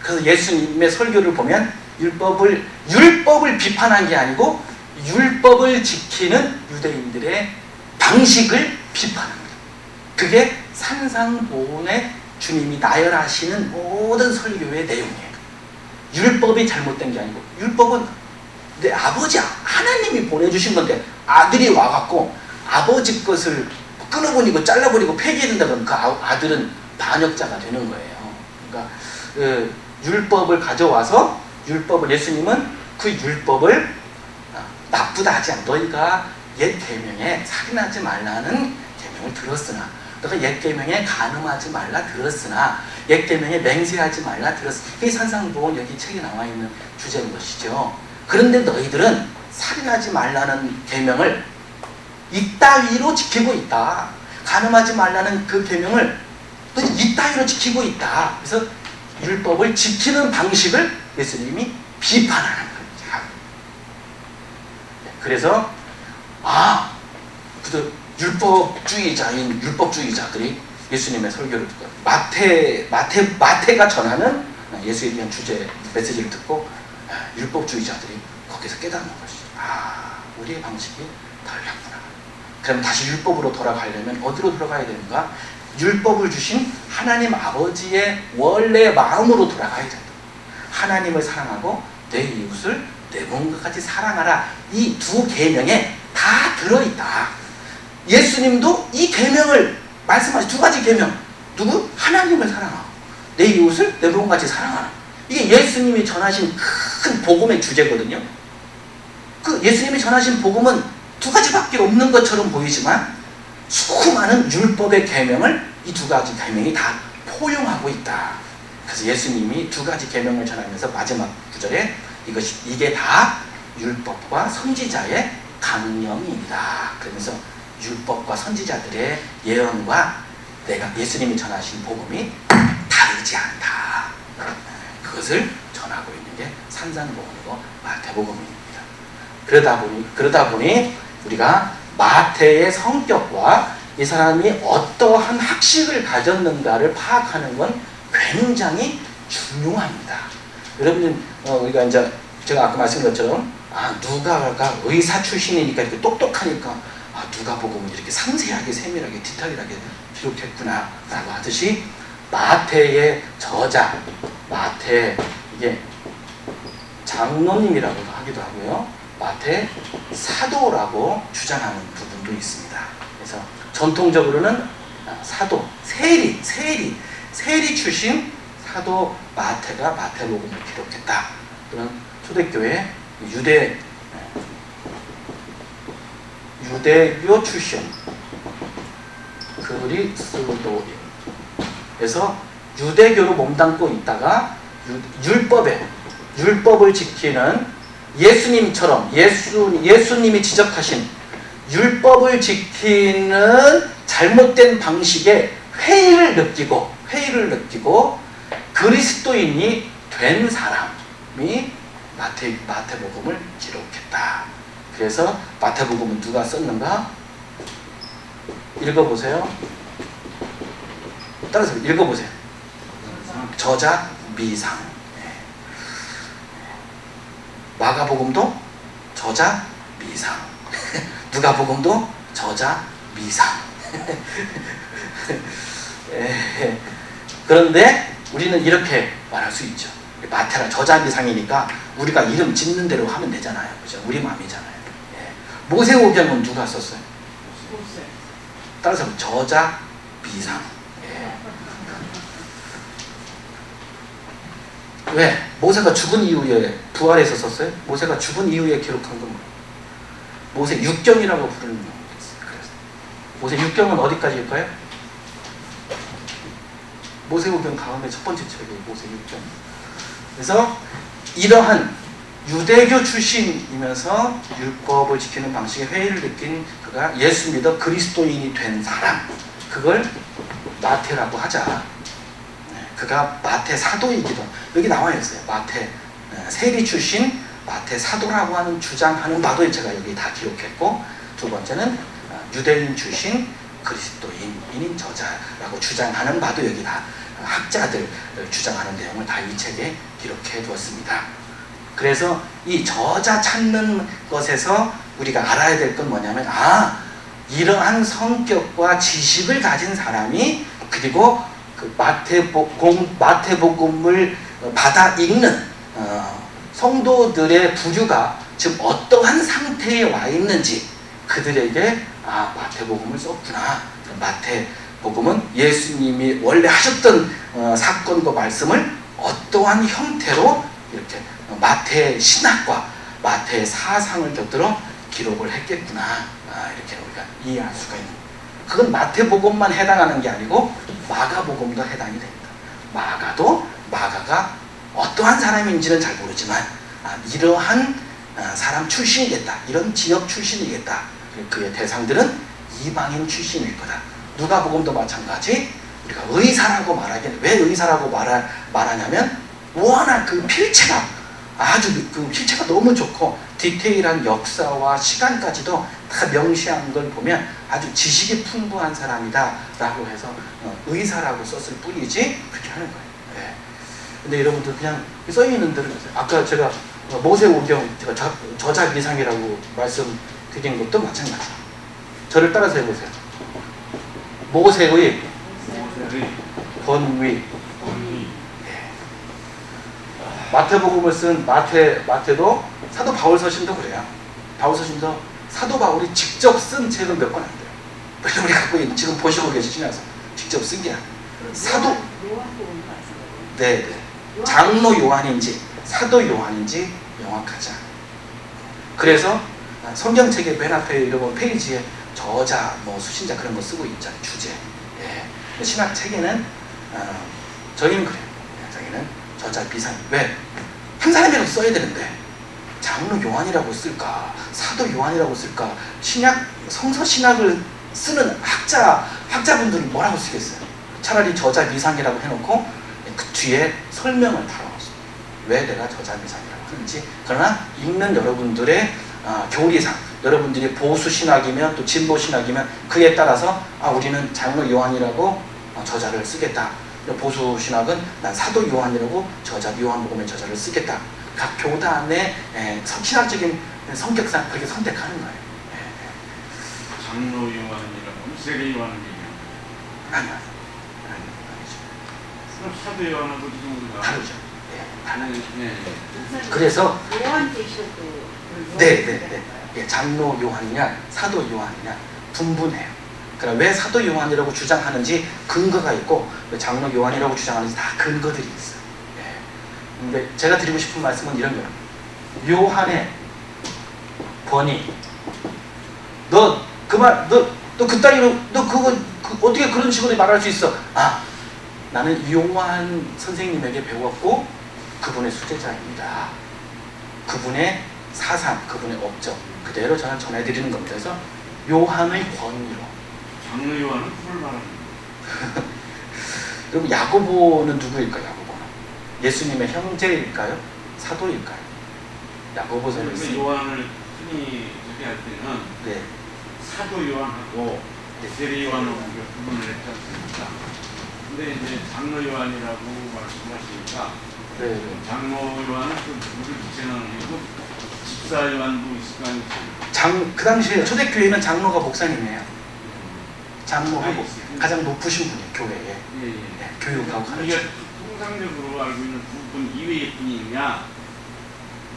Speaker 1: 그래서 예수님의 설교를 보면 율법을 비판한 게 아니고 율법을 지키는 유대인들의 방식을 비판합니다. 그게 산상보훈의 주님이 나열하시는 모든 설교의 내용이에요. 율법이 잘못된 게 아니고, 율법은 내 아버지 하나님이 보내주신 건데 아들이 와갖고 아버지 것을 끊어버리고 잘라버리고 폐기해야 된다 그러면 그 아들은 반역자가 되는 거예요. 그러니까 율법을 가져와서 예수님은 그 율법을 나쁘다 하지 않아. 너희가 옛 계명에 살인하지 말라는 계명을 들었으나, 너가 옛 계명에 간음하지 말라 들었으나, 옛 계명에 맹세하지 말라 들었으나, 이게 산상보훈 여기 책에 나와 있는 주제인 것이죠. 그런데 너희들은 살인하지 말라는 계명을 이따위로 지키고 있다. 간음하지 말라는 그 계명을 이따위로 지키고 있다. 그래서 율법을 지키는 방식을 예수님이 비판하는 거예요. 그래서 율법주의자인 율법주의자들이 예수님의 설교를 듣고 마태가 전하는 예수에 대한 주제 메시지를 듣고 율법주의자들이 거기서 깨닫는 것이죠. 우리의 방식이 달랐구나. 그럼 다시 율법으로 돌아가려면 어디로 돌아가야 되는가? 율법을 주신 하나님 아버지의 원래 마음으로 돌아가야 된다. 하나님을 사랑하고 내 이웃을 내 몸과 같이 사랑하라. 이 두 계명에 다 들어있다. 예수님도 이 계명을 말씀하신 두 가지 계명. 누구? 하나님을 사랑하고 내 이웃을 내 몸과 같이 사랑하라. 이게 예수님이 전하신 큰 복음의 주제거든요. 그 예수님이 전하신 복음은 두 가지밖에 없는 것처럼 보이지만 수많은 율법의 계명을 이 두 가지 계명이 다 포용하고 있다. 그래서 예수님이 두 가지 계명을 전하면서 마지막 구절에 이게 다 율법과 선지자의 강령이다. 그러면서 율법과 선지자들의 예언과 예수님이 전하신 복음이 다르지 않다. 그것을 전하고 있는 게 산상보훈이고 마태복음입니다. 그러다 보니 우리가 마태의 성격과 이 사람이 어떠한 학식을 가졌는가를 파악하는 건 굉장히 중요합니다. 여러분 우리가 이제 제가 아까 말씀드린 것처럼 누가가 의사 출신이니까 이렇게 똑똑하니까 누가복음은 이렇게 상세하게 세밀하게 디테일하게 기록했구나 라고 하듯이 마태의 저자 마태 이게 장로님이라고 하기도 하고요. 마태 사도라고 주장하는 부분도 있습니다. 그래서 전통적으로는 사도, 세리 출신 사도 마태가 마태복음을 기록했다. 그런 초대교회 유대교 출신 그리스도인에서 유대교로 몸담고 있다가 율법을 지키는 예수님처럼 예수님이 지적하신 율법을 지키는 잘못된 방식의 회의를 느끼고 그리스도인이 된 사람이 마태복음을 기록했다. 그래서 마태복음은 누가 썼는가? 읽어보세요. 따라서 읽어보세요. 저자 미상. 마가복음도 저자 미상. 누가복음도 저자 미상. 그런데 우리는 이렇게 말할 수 있죠. 마태라 저자 미상이니까 우리가 이름 짓는 대로 하면 되잖아요. 그죠? 우리 마음이잖아요. 모세오경은 누가 썼어요? 따라서 저자 미상. 왜? 모세가 죽은 이후에 부활해서 썼어요? 모세가 죽은 이후에 기록한 건 뭐예요? 모세 육경이라고 부르는 거. 모세 육경은 어디까지일까요? 모세오경 가운데 첫 번째 책이 모세 육경. 그래서 이러한 유대교 출신이면서 율법을 지키는 방식의 회의를 느낀 그가 예수 믿어 그리스도인이 된 사람, 그걸 마태라고 하자. 그가 마태 사도이기도, 여기 나와 있어요. 마태 세리 출신 마태 사도라고 하는 주장하는 바도 제가 여기 다 기록했고, 두 번째는 유대인 출신 그리스도인인 저자라고 주장하는 바도 여기 다 학자들 주장하는 내용을 다 이 책에 기록해 두었습니다. 그래서 이 저자 찾는 것에서 우리가 알아야 될 건 뭐냐면, 이러한 성격과 지식을 가진 사람이, 그리고 그 마태복음을 받아 읽는 성도들의 부류가 지금 어떠한 상태에 와 있는지, 그들에게 마태복음을 썼구나. 마태복음은 예수님이 원래 하셨던 사건과 말씀을 어떠한 형태로 이렇게 마태의 신학과 마태의 사상을 곁들여 기록을 했겠구나. 이렇게 우리가 이해할 수가 있는. 그건 마태복음만 해당하는 게 아니고 마가복음도 해당이 됩니다. 마가가 어떠한 사람인지는 잘 모르지만 이러한 사람 출신이겠다. 이런 지역 출신이겠다. 그의 대상들은 이방인 출신일 거다. 누가복음도 마찬가지. 우리가 의사라고 말하기는, 왜 의사라고 말하냐면 워낙 그 필체가 그 필체가 너무 좋고 디테일한 역사와 시간까지도 다 명시한 걸 보면 아주 지식이 풍부한 사람이다 라고 해서 의사라고 썼을 뿐이지 그렇게 하는 거예요. 근데 여러분들 그냥 써있는 대로, 아까 제가 모세오경 제가 저자 미상이라고 말씀드린 것도 마찬가지. 저를 따라서 해보세요. 모세의 권위. 마태복음을 쓴 마태도 사도 바울 서신도 그래요. 바울 서신도 사도 바울이 직접 쓴 책은 몇 권 안 돼요. 우리 갖고 있는, 지금 보시고 계시면서 직접 쓴 게 아니에요. 사도, 네, 장로 요한인지 사도 요한인지 명확하지 않아요. 그래서 성경책의 맨 앞에 이런 페이지에 저자, 수신자 그런 거 쓰고 있잖아요. 주제. 신학 책에는 저희는 그래요. 저희는 저자 비상. 왜? 한 사람이라도 써야 되는데 장로 요한이라고 쓸까, 사도 요한이라고 쓸까, 성서 신학을 쓰는 학자분들은 뭐라고 쓰겠어요? 차라리 저자 미상이라고 해놓고 그 뒤에 설명을 달아놓습니다. 왜 내가 저자 미상이라고 하는지. 그러나 읽는 여러분들의 교리상, 여러분들이 보수 신학이면 또 진보 신학이면 그에 따라서 우리는 장로 요한이라고 저자를 쓰겠다. 보수 신학은 난 사도 요한이라고 요한복음의 저자를 쓰겠다. 각 교단의 신학적인 성격상 그렇게 선택하는 거예요.
Speaker 2: 장로 요한이라고 세례 요한을 얘기하는
Speaker 1: 아니죠.
Speaker 2: 그럼 사도 요한하고 좀 우리가
Speaker 1: 다르죠.
Speaker 2: 다르죠.
Speaker 1: 그래서
Speaker 3: 요한 계시록도
Speaker 1: 네. 장로 요한이냐 사도 요한이냐 분분해요. 그러니까 왜 사도 요한이라고 주장하는지 근거가 있고 왜 장로 요한이라고 주장하는지 다 근거들이 있어요. 근데 제가 드리고 싶은 말씀은 이런 거예요. 요한의 권위, 너 그따위로 어떻게 그런 식으로 말할 수 있어? 나는 요한 선생님에게 배웠고 그분의 수제자입니다. 그분의 사상, 그분의 업적 그대로 저는 전해드리는 겁니다. 그래서 요한의 권위로.
Speaker 2: 장로 요한은 누굴 말하는 거예요?
Speaker 1: 그럼 야고보는 누구일까요? 야고보는 예수님의 형제일까요? 사도일까요? 야고보서를 쓴
Speaker 2: 요한을 흔히 얘기할 때는
Speaker 1: 네.
Speaker 2: 사도 요한하고 세례 요한하고 구분을 했지 않습니까? 근데 이제 장로 요한이라고 말씀하시니까
Speaker 1: 네.
Speaker 2: 장로 요한은 그 누구를 지칭하는 거고 집사 요한도 있을 거 아니에요?
Speaker 1: 그 당시에 초대교회는 장로가 목사님이에요. 장로가 가장 높으신 분이에요. 교회에. 네, 교육하고 가르쳐.
Speaker 2: 우리가 통상적으로 알고 있는 두 분 이외의 분이냐?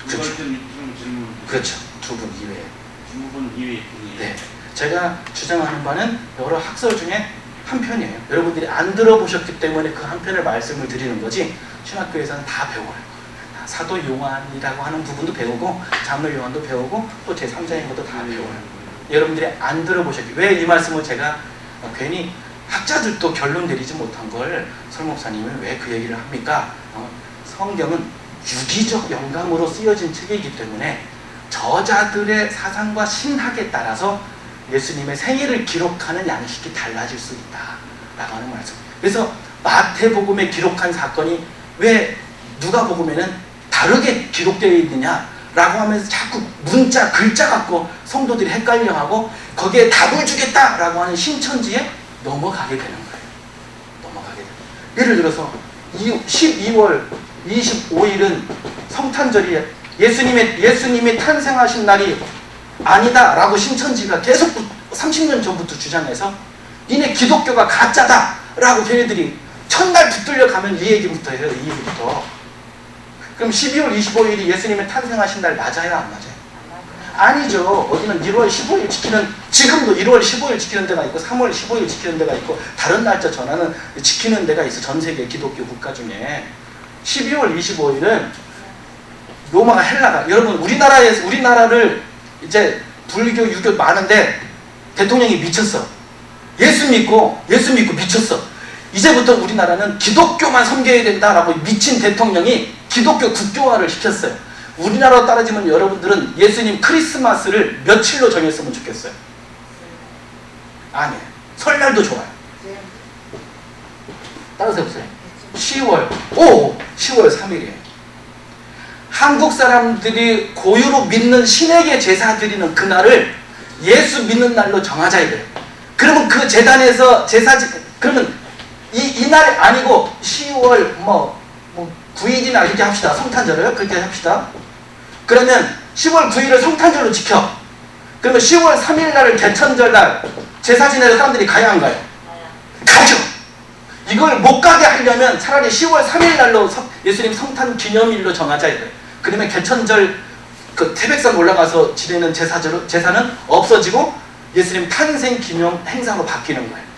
Speaker 1: 그렇죠.
Speaker 2: 질문.
Speaker 1: 그렇죠. 두 분 이외에.
Speaker 2: 두 분 이외의 분이에요.
Speaker 1: 네. 제가 주장하는 바는 여러 학설 중에 한 편이에요. 여러분들이 안 들어보셨기 때문에 그 한 편을 말씀을 드리는 거지 신학교에서는 다 배워요. 사도 요한이라고 하는 부분도 배우고 장로 요한도 배우고 또 제3자인 것도 다 배워요. 여러분들이 안 들어보셨기 왜 이 말씀을 제가 괜히 학자들도 결론 내리지 못한 걸 설 목사님은 왜 그 얘기를 합니까? 성경은 유기적 영감으로 쓰여진 책이기 때문에 저자들의 사상과 신학에 따라서 예수님의 생애를 기록하는 양식이 달라질 수 있다라고 하는 말씀. 그래서 마태복음에 기록한 사건이 왜 누가복음에는 다르게 기록되어 있느냐라고 하면서 자꾸 문자, 글자 갖고 성도들이 헷갈려하고 거기에 답을 주겠다라고 하는 신천지에 넘어가게 되는 거예요. 넘어가게 돼요. 예를 들어서 12월 25일은 성탄절이 예수님이 탄생하신 날이 아니다라고 신천지가 계속 30년 전부터 주장해서 니네 기독교가 가짜다라고 걔네들이 첫날 붙들려 가면 이 얘기부터 해요. 이 얘기부터. 그럼 12월 25일이 예수님의 탄생하신 날 맞아요? 안 맞아요? 아니죠. 어디는 1월 15일 지키는 지금도 1월 15일 지키는 데가 있고 3월 15일 지키는 데가 있고 다른 날짜 전화는 지키는 데가 있어. 전 세계 기독교 국가 중에 12월 25일은 로마가 헬라가 여러분 우리나라를 이제 불교 유교 많은데 대통령이 미쳤어. 예수 믿고 미쳤어. 이제부터 우리나라는 기독교만 섬겨야 된다라고 미친 대통령이 기독교 국교화를 시켰어요. 우리나라로 따라지면 여러분들은 예수님 크리스마스를 며칠로 정했으면 좋겠어요? 아니에요. 설날도 좋아요. 따라서 해보세요. 10월 3일이에요. 한국 사람들이 고유로 믿는 신에게 제사 드리는 그날을 예수 믿는 날로 정하자 이래요. 그러면 그 재단에서 그러면 이날 아니고 10월 9일이나 이렇게 합시다. 성탄절을 그렇게 합시다. 그러면 10월 9일을 성탄절로 지켜. 그러면 10월 3일 날을 개천절 날 제사 지내러 사람들이 가야 안 가요? 가죠. 이걸 못 가게 하려면 차라리 10월 3일 날로 예수님 성탄 기념일로 정하자 이거예요. 그러면 개천절 그 태백산 올라가서 지내는 제사는 없어지고 예수님 탄생 기념 행사로 바뀌는 거예요.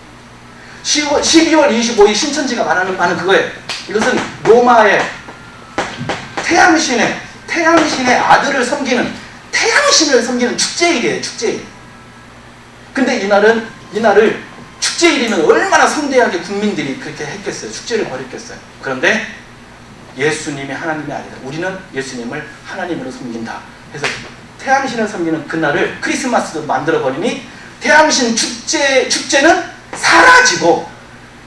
Speaker 1: 12월 25일 신천지가 말하는 바는 그거예요. 이것은 로마의 태양신의 아들을 섬기는 태양신을 섬기는 축제일이에요. 축제일. 근데 이날을 축제일이면 얼마나 성대하게 국민들이 그렇게 했겠어요. 축제를 벌였겠어요. 그런데 예수님이 하나님이 아니다. 우리는 예수님을 하나님으로 섬긴다. 그래서 태양신을 섬기는 그날을 크리스마스로 만들어버리니 태양신 축제는 사라지고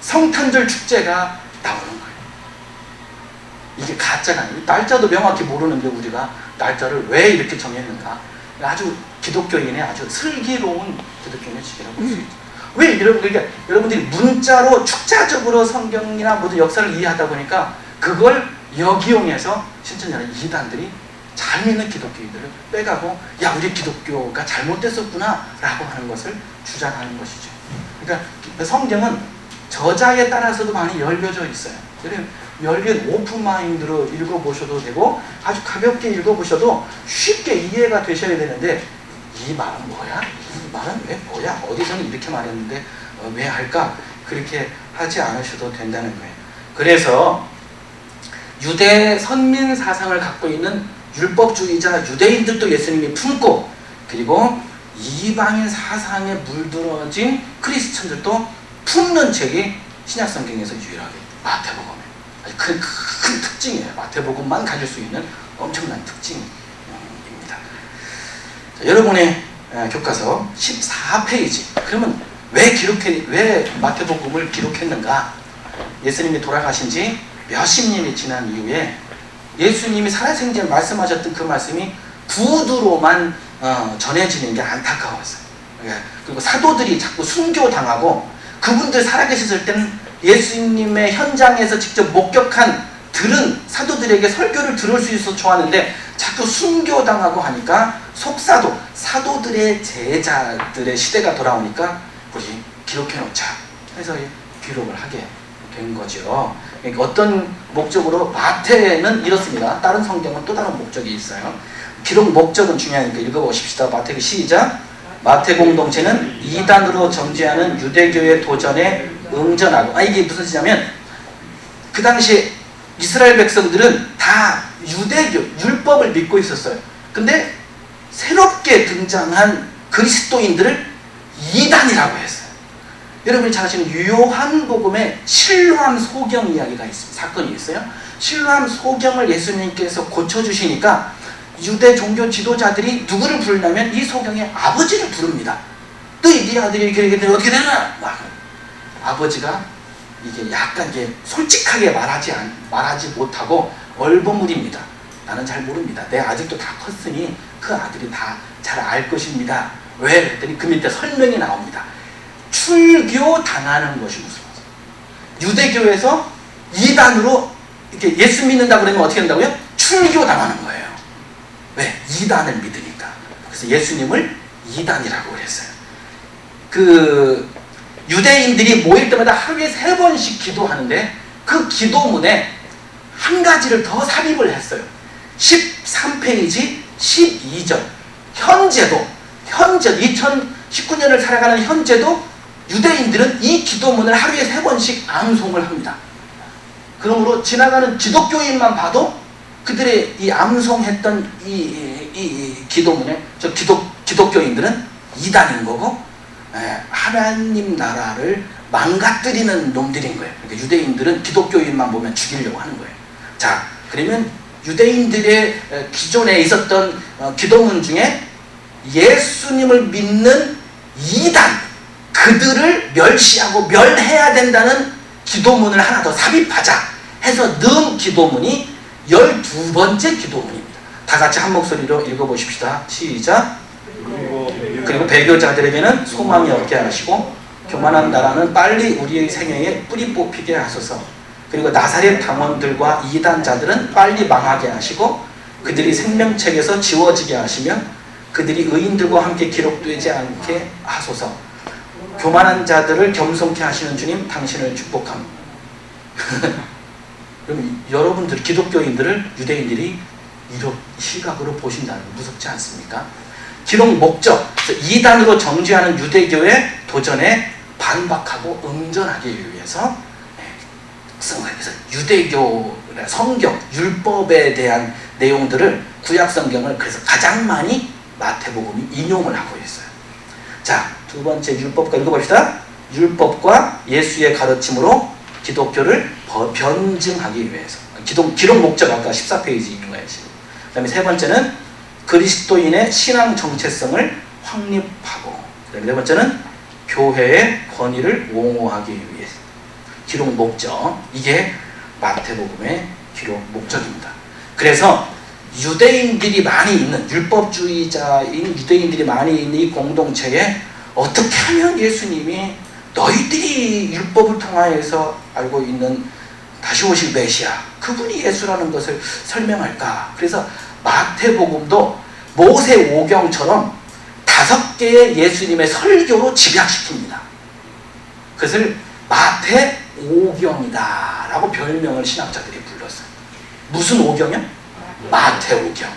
Speaker 1: 성탄절 축제가 나오는 거예요. 이게 가짜가 아니에요. 날짜도 명확히 모르는데 우리가 날짜를 왜 이렇게 정했는가. 아주 기독교인의 아주 슬기로운 기독교인의 지혜라고 볼 수 있죠. 왜 그러니까 여러분들이 문자로 축자적으로 성경이나 모든 역사를 이해하다 보니까 그걸 역이용해서 신천지나 이단들이 잘 믿는 기독교인들을 빼가고 야 우리 기독교가 잘못됐었구나 라고 하는 것을 주장하는 것이죠. 그러니까 성경은 저자에 따라서도 많이 열려져 있어요. 열린 오픈마인드로 읽어보셔도 되고 아주 가볍게 읽어보셔도 쉽게 이해가 되셔야 되는데 이 말은 뭐야? 이 말은 왜 뭐야? 어디서는 이렇게 말했는데 왜 할까? 그렇게 하지 않으셔도 된다는 거예요. 그래서 유대 선민 사상을 갖고 있는 율법주의자 유대인들도 예수님이 품고 그리고 이방인 사상에 물들어진 크리스천들도 품는 책이 신약성경에서 유일하게 마태복음이에요. 아주 큰 특징이에요. 마태복음만 가질 수 있는 엄청난 특징입니다. 자, 여러분의 교과서 14페이지. 그러면 왜 마태복음을 기록했는가? 예수님이 돌아가신 지 몇십 년이 지난 이후에 예수님이 살아생전에 말씀하셨던 그 말씀이 부두로만 전해지는 게 안타까웠어요. 그리고 사도들이 자꾸 순교당하고 그분들 살아계셨을 때는 예수님의 현장에서 직접 목격한 들은 사도들에게 설교를 들을 수 있어서 좋았는데 자꾸 순교당하고 하니까 속사도 사도들의 제자들의 시대가 돌아오니까 우리 기록해놓자 해서 기록을 하게 된 거죠. 그러니까 어떤 목적으로 마태는 이렇습니다. 다른 성경은 또 다른 목적이 있어요. 기록 목적은 중요하니까 읽어보십시다. 마태기 시작. 마태 공동체는 이단으로 정죄하는 유대교의 도전에 응전하고 이게 무슨 뜻이냐면 그 당시에 이스라엘 백성들은 다 유대교 율법을 믿고 있었어요. 근데 새롭게 등장한 그리스도인들을 이단이라고 했어요. 여러분이 잘 아시는 요한복음에 실로암 소경 이야기가 있습니다. 사건이 있어요. 실로암 소경을 예수님께서 고쳐주시니까 유대 종교 지도자들이 누구를 부르냐면 이 소경의 아버지를 부릅니다. 너희 네 아들이 이렇게 어떻게 되나? 아버지가 이게 약간 솔직하게 말하지 못하고 얼버무립니다. 나는 잘 모릅니다. 내 아직도 다 컸으니 그 아들이 다 잘 알 것입니다. 왜? 그랬더니 그 밑에 설명이 나옵니다. 출교 당하는 것이 무서워서 유대교에서 이단으로 이렇게 예수 믿는다 그러면 어떻게 된다고요? 출교 당하는 거예요. 왜? 이단을 믿으니까. 그래서 예수님을 이단이라고 그랬어요. 그 유대인들이 모일 때마다 하루에 3번씩 기도하는데 그 기도문에 한 가지를 더 삽입을 했어요. 13페이지 12절. 현재도 2019년을 살아가는 현재도 유대인들은 이 기도문을 하루에 3번씩 암송을 합니다. 그러므로 지나가는 기독교인만 봐도 그들의 이 암송했던 이 기도문에 기독교인들은 이단인 거고 하나님 나라를 망가뜨리는 놈들인 거예요. 그러니까 유대인들은 기독교인만 보면 죽이려고 하는 거예요. 자, 그러면 유대인들의 기존에 있었던 기도문 중에 예수님을 믿는 이단, 그들을 멸시하고 멸해야 된다는 기도문을 하나 더 삽입하자 해서 넣은 기도문이 12번째 기도문입니다. 다 같이 한 목소리로 읽어보십시다. 시작. 그리고 배교자들에게는 소망이 없게 하시고 교만한 나라는 빨리 우리의 생애에 뿌리 뽑히게 하소서. 그리고 나사렛 당원들과 이단자들은 빨리 망하게 하시고 그들이 생명책에서 지워지게 하시며 그들이 의인들과 함께 기록되지 않게 하소서. 교만한 자들을 겸손케 하시는 주님 당신을 축복합니다. 그럼 여러분들 기독교인들을 유대인들이 이런 시각으로 보신다는 거 무섭지 않습니까? 기록 목적, 이단으로 정죄하는 유대교의 도전에 반박하고 응전하기 위해서 그래서 유대교 성경, 율법에 대한 내용들을 구약 성경을 그래서 가장 많이 마태복음이 인용을 하고 있어요. 자, 두 번째 율법과 읽어봅시다. 율법과 예수의 가르침으로 기독교를 변증하기 위해서. 기록 목적 아까 14페이지 있는 거예요. 그 다음에 세 번째는 그리스도인의 신앙 정체성을 확립하고, 네 번째는 교회의 권위를 옹호하기 위해서. 기록 목적, 이게 마태복음의 기록 목적입니다. 그래서 유대인들이 많이 있는, 율법주의자인 유대인들이 많이 있는 이 공동체에 어떻게 하면 예수님이 너희들이 율법을 통하여서 알고 있는 다시 오실 메시아, 그분이 예수라는 것을 설명할까? 그래서 마태복음도 모세오경처럼 5개의 예수님의 설교로 집약시킵니다. 그것을 마태오경이다 라고 별명을 신학자들이 불렀어요. 무슨 오경이요? 마태오경.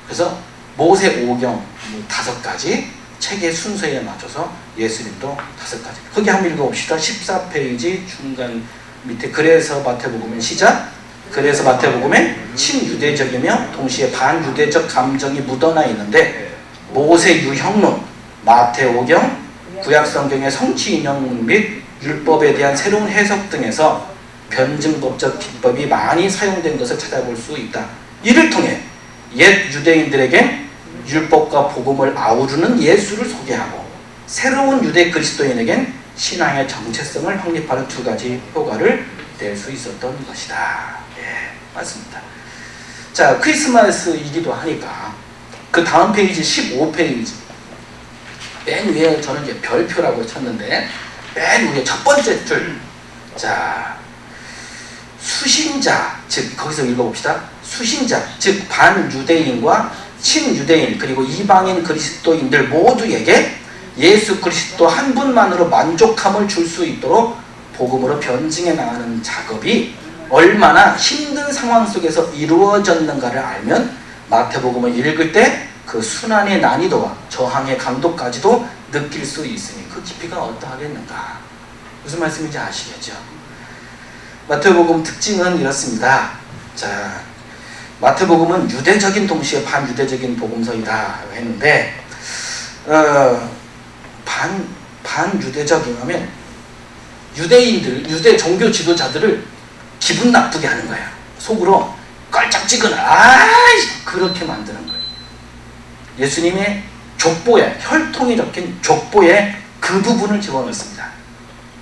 Speaker 1: 그래서 모세오경 5가지 책의 순서에 맞춰서 예수님도 5가지. 거기 한번 읽어봅시다. 14페이지 중간 밑에 그래서 마태복음은 시작. 그래서 마태복음엔 친유대적이며 동시에 반유대적 감정이 묻어나 있는데 모세 유형론, 마태오경, 구약성경의 성취 인용 및 율법에 대한 새로운 해석 등에서 변증법적 기법이 많이 사용된 것을 찾아볼 수 있다. 이를 통해 옛 유대인들에게 율법과 복음을 아우르는 예수를 소개하고 새로운 유대 그리스도인에겐 신앙의 정체성을 확립하는 2가지 효과를 낼 수 있었던 것이다. 예, 맞습니다. 자, 크리스마스이기도 하니까 그 다음 페이지 15페이지 맨 위에 저는 이제 별표라고 쳤는데 맨 위에 첫 번째 줄. 자, 수신자, 즉 거기서 읽어봅시다. 수신자, 즉 반유대인과 친유대인 그리고 이방인 그리스도인들 모두에게 예수 그리스도 한 분만으로 만족함을 줄 수 있도록 복음으로 변증해 나가는 작업이 얼마나 힘든 상황 속에서 이루어졌는가를 알면 마태복음을 읽을 때 그 순환의 난이도와 저항의 강도까지도 느낄 수 있으니 그 깊이가 어떠하겠는가. 무슨 말씀인지 아시겠죠? 마태복음 특징은 이렇습니다. 자, 마태복음은 유대적인 동시에 반유대적인 복음서이다 했는데 반유대적이라면 유대인들, 유대 종교 지도자들을 기분 나쁘게 하는 거예요. 속으로 깔짝지근한 그렇게 만드는 거예요. 예수님의 족보에, 혈통이 적힌 족보에 그 부분을 집어넣습니다.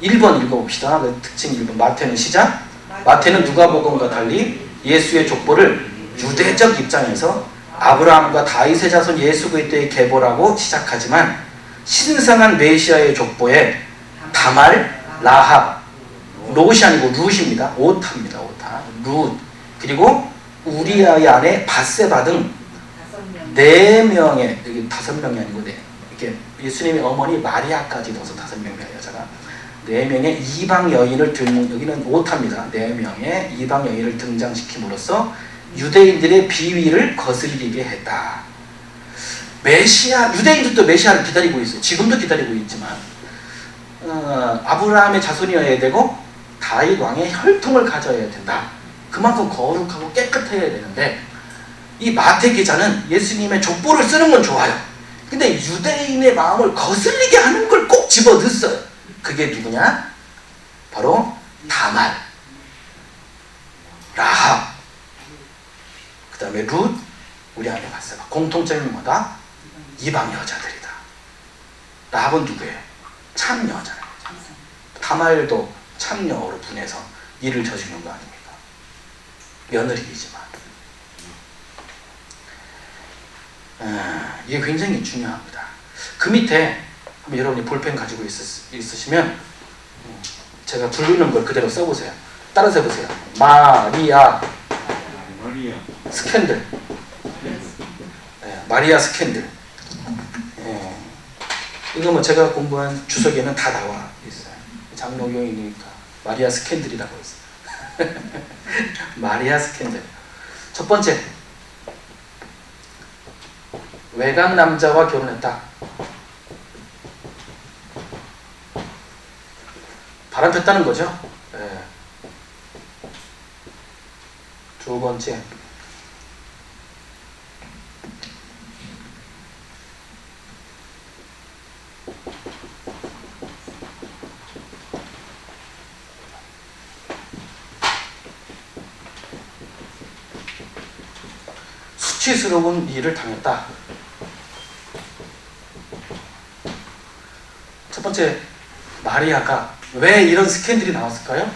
Speaker 1: 1번 읽어봅시다. 그 특징 1번. 마태는 시작. 마태는 누가복음과 달리 예수의 족보를 유대적 입장에서 아브라함과 다윗의 자손 예수 그리스도의 계보라고 시작하지만 신성한 메시아의 족보에 다말, 라합, 롯이 아니고 룻입니다. 오타입니다. 오타, 룻, 그리고 우리아의 아내 바세바 등 4명의, 여기 5명이 아니고 이렇게 예수님의 어머니 마리아까지 넣어서 5명의 여자가 4명의 이방 여인을 여기는 오타입니다. 4명의 이방 여인을 등장시킴으로써 유대인들의 비위를 거슬리게 했다. 메시아, 유대인들도 메시아를 기다리고 있어요. 지금도 기다리고 있지만 아브라함의 자손이어야 되고 다윗 왕의 혈통을 가져야 된다. 그만큼 거룩하고 깨끗해야 되는데 이 마태 기자는 예수님의 족보를 쓰는 건 좋아요. 근데 유대인의 마음을 거슬리게 하는 걸 꼭 집어넣었어요. 그게 누구냐? 바로 다말, 라합, 그 다음에 룻, 우리 안에 봤어요. 공통점이 뭐다? 이방 여자들이다. 라합은 누구예요? 참여잖아요. 다말도 참여로 분해서 일을 저지르는 거 아닙니까? 며느리이지만 이게 굉장히 중요합니다. 그 밑에 여러분이 볼펜 가지고 있으시면 제가 부르는 걸 그대로 써보세요. 따라서 해보세요. 마리아 스캔들. 마리아 스캔들. 이거 뭐 제가 공부한 주석에는 다 나와 있어요. 장로교이니까 마리아 스캔들이라고 했어요. 마리아 스캔들. 첫 번째, 외간 남자와 결혼했다. 바람 폈다는 거죠. 두 번째, 수치스러운 일을 당했다. 첫 번째, 마리아가 왜 이런 스캔들이 나왔을까요?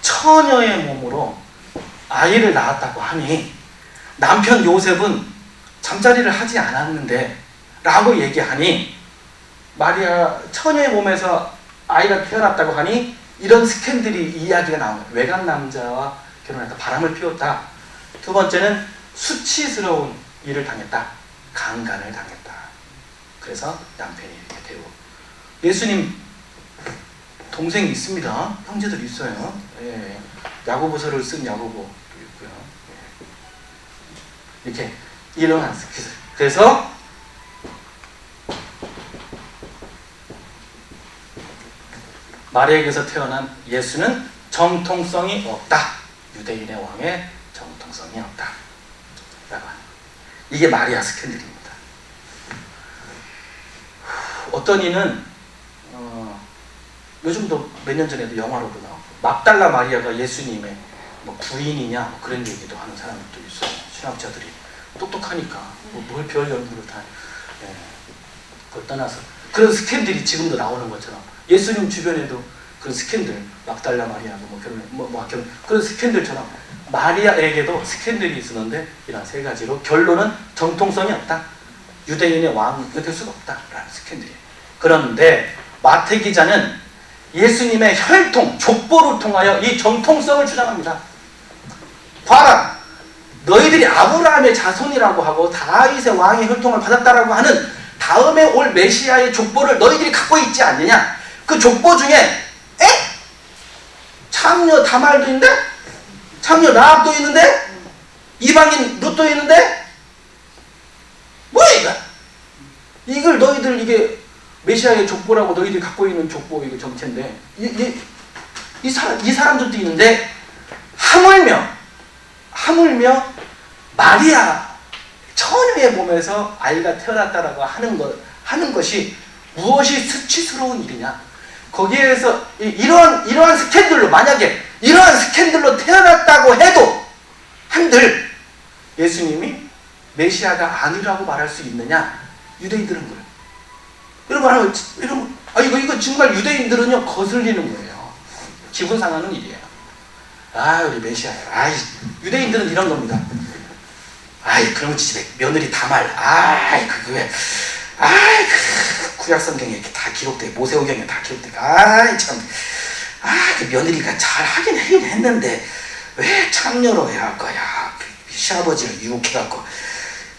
Speaker 1: 처녀의 몸으로 아이를 낳았다고 하니 남편 요셉은 잠자리를 하지 않았는데 라고 얘기하니, 마리아 처녀의 몸에서 아이가 태어났다고 하니 이런 스캔들이 이야기가 나온 거예요. 외간 남자와 결혼해서 바람을 피웠다. 두 번째는 수치스러운 일을 당했다. 강간을 당했다. 그래서 남편이 이렇게 되고, 예수님 동생이 있습니다. 형제들이 있어요. 예. 야고보서를 쓴 야고보도 있고요. 예. 이렇게 일어난 스캔들. 그래서 마리아에게서 태어난 예수는 정통성이 없다. 유대인의 왕의 정통성이 없다. 라고 하는. 이게 마리아 스캔들입니다. 어떤 이는 요즘도 몇 년 전에도 영화로도 나오고, 막달라 마리아가 예수님의 뭐 부인이냐 뭐 그런 얘기도 하는 사람들도 있어요. 신학자들이 똑똑하니까 뭘 별 연구를 다. 예. 그걸 떠나서 그런 스캔들이 지금도 나오는 것처럼 예수님 주변에도 그런 스캔들, 막달라 마리아가 뭐 결혼 그런 스캔들처럼 마리아에게도 스캔들이 있었는데, 이런 세 가지로 결론은 정통성이 없다. 유대인의 왕이 될 수가 없다라는 스캔들이에요. 그런데 마태 기자는 예수님의 혈통, 족보를 통하여 이 정통성을 주장합니다. 봐라, 너희들이 아브라함의 자손이라고 하고 다윗의 왕의 혈통을 받았다라고 하는 다음에 올 메시아의 족보를 너희들이 갖고 있지 않느냐? 그 족보 중에 창녀 다말도 있는데? 창녀 라합도 있는데? 이방인 룻도 있는데? 뭐야 이거? 이걸 너희들 이게 메시아의 족보라고 너희들이 갖고 있는 족보, 이거 정체인데 이 사람들도 있는데, 하물며 마리아 처녀의 몸에서 아이가 태어났다라고 하는 것이 무엇이 수치스러운 일이냐? 거기에서 이러한 스캔들로, 만약에 이러한 스캔들로 태어났다고 해도 한들 예수님이 메시아가 아니라고 말할 수 있느냐? 유대인들은 그래요. 여러분, 이거 정말 유대인들은요, 거슬리는 거예요. 기분 상하는 일이에요. 우리 메시아야. 유대인들은 이런 겁니다. 그럼 집에 며느리 다말. 구약 성경에 이렇게 다 기록돼, 모세오경에 다 기록돼. 그 며느리가 잘 하긴 했는데 왜 창녀로 해야 할 거야? 시아버지를 유혹해갖고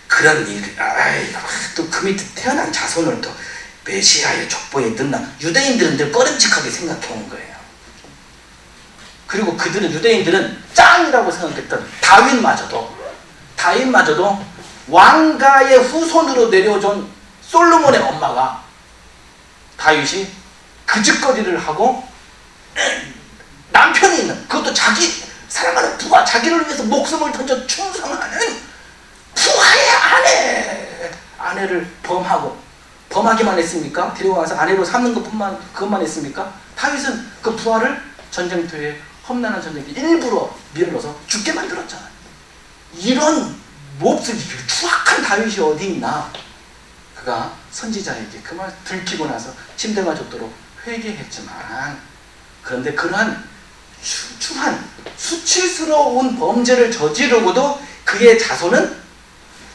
Speaker 1: 그런 일. 또 그 밑에 태어난 자손을 또 메시아의 족보에 넣나? 유대인들은 늘 꺼림칙하게 생각해온 거예요. 그리고 유대인들은 짱이라고 생각했던 다윗마저도 왕가의 후손으로 내려온 솔로몬의 엄마가, 다윗이 그짓거리를 하고 남편이 있는, 그것도 자기 사랑하는 부하, 자기를 위해서 목숨을 던져 충성하는 부하의 아내를 범하기만 했습니까? 데려와서 아내로 삼는 그것만 했습니까? 다윗은 그 부하를 전쟁터에, 험난한 전쟁터에 일부러 밀어넣어서 죽게 만들었잖아요. 이런 몹쓸 추악한 다윗이 어디 있나? 그가 선지자에게 그 말 들키고 나서 침대가 줬도록 회개했지만, 그런데 그러한 추한 수치스러운 범죄를 저지르고도 그의 자손은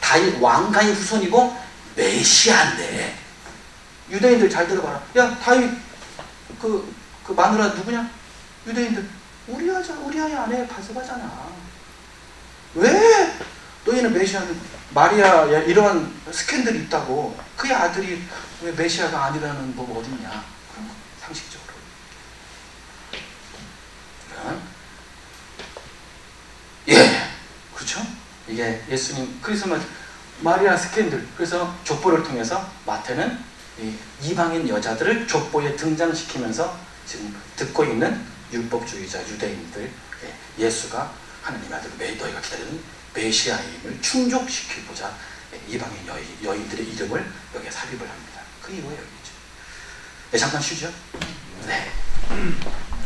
Speaker 1: 다윗 왕가의 후손이고 메시아인데, 유대인들 잘 들어봐라. 야, 다윗 그 마누라 누구냐? 유대인들 우리아의 아내 바세바잖아. 왜 너희는 메시아는 마리아, 이러한 스캔들이 있다고 그의 아들이 왜 메시아가 아니라는 법 어딨냐? 그런 거, 상식적으로. 그렇죠? 이게 예수님 크리스마스 마리아 스캔들. 그래서 족보를 통해서 마태는 이방인 여자들을 족보에 등장시키면서 지금 듣고 있는 율법주의자 유대인들, 예수가 하나님 아들, 너희가 기다리는 메시아임을 충족시키고자 이방인 여인들의 이름을 여기에 삽입을 합니다. 그 이유가 여기죠. 잠깐 쉬죠. 네.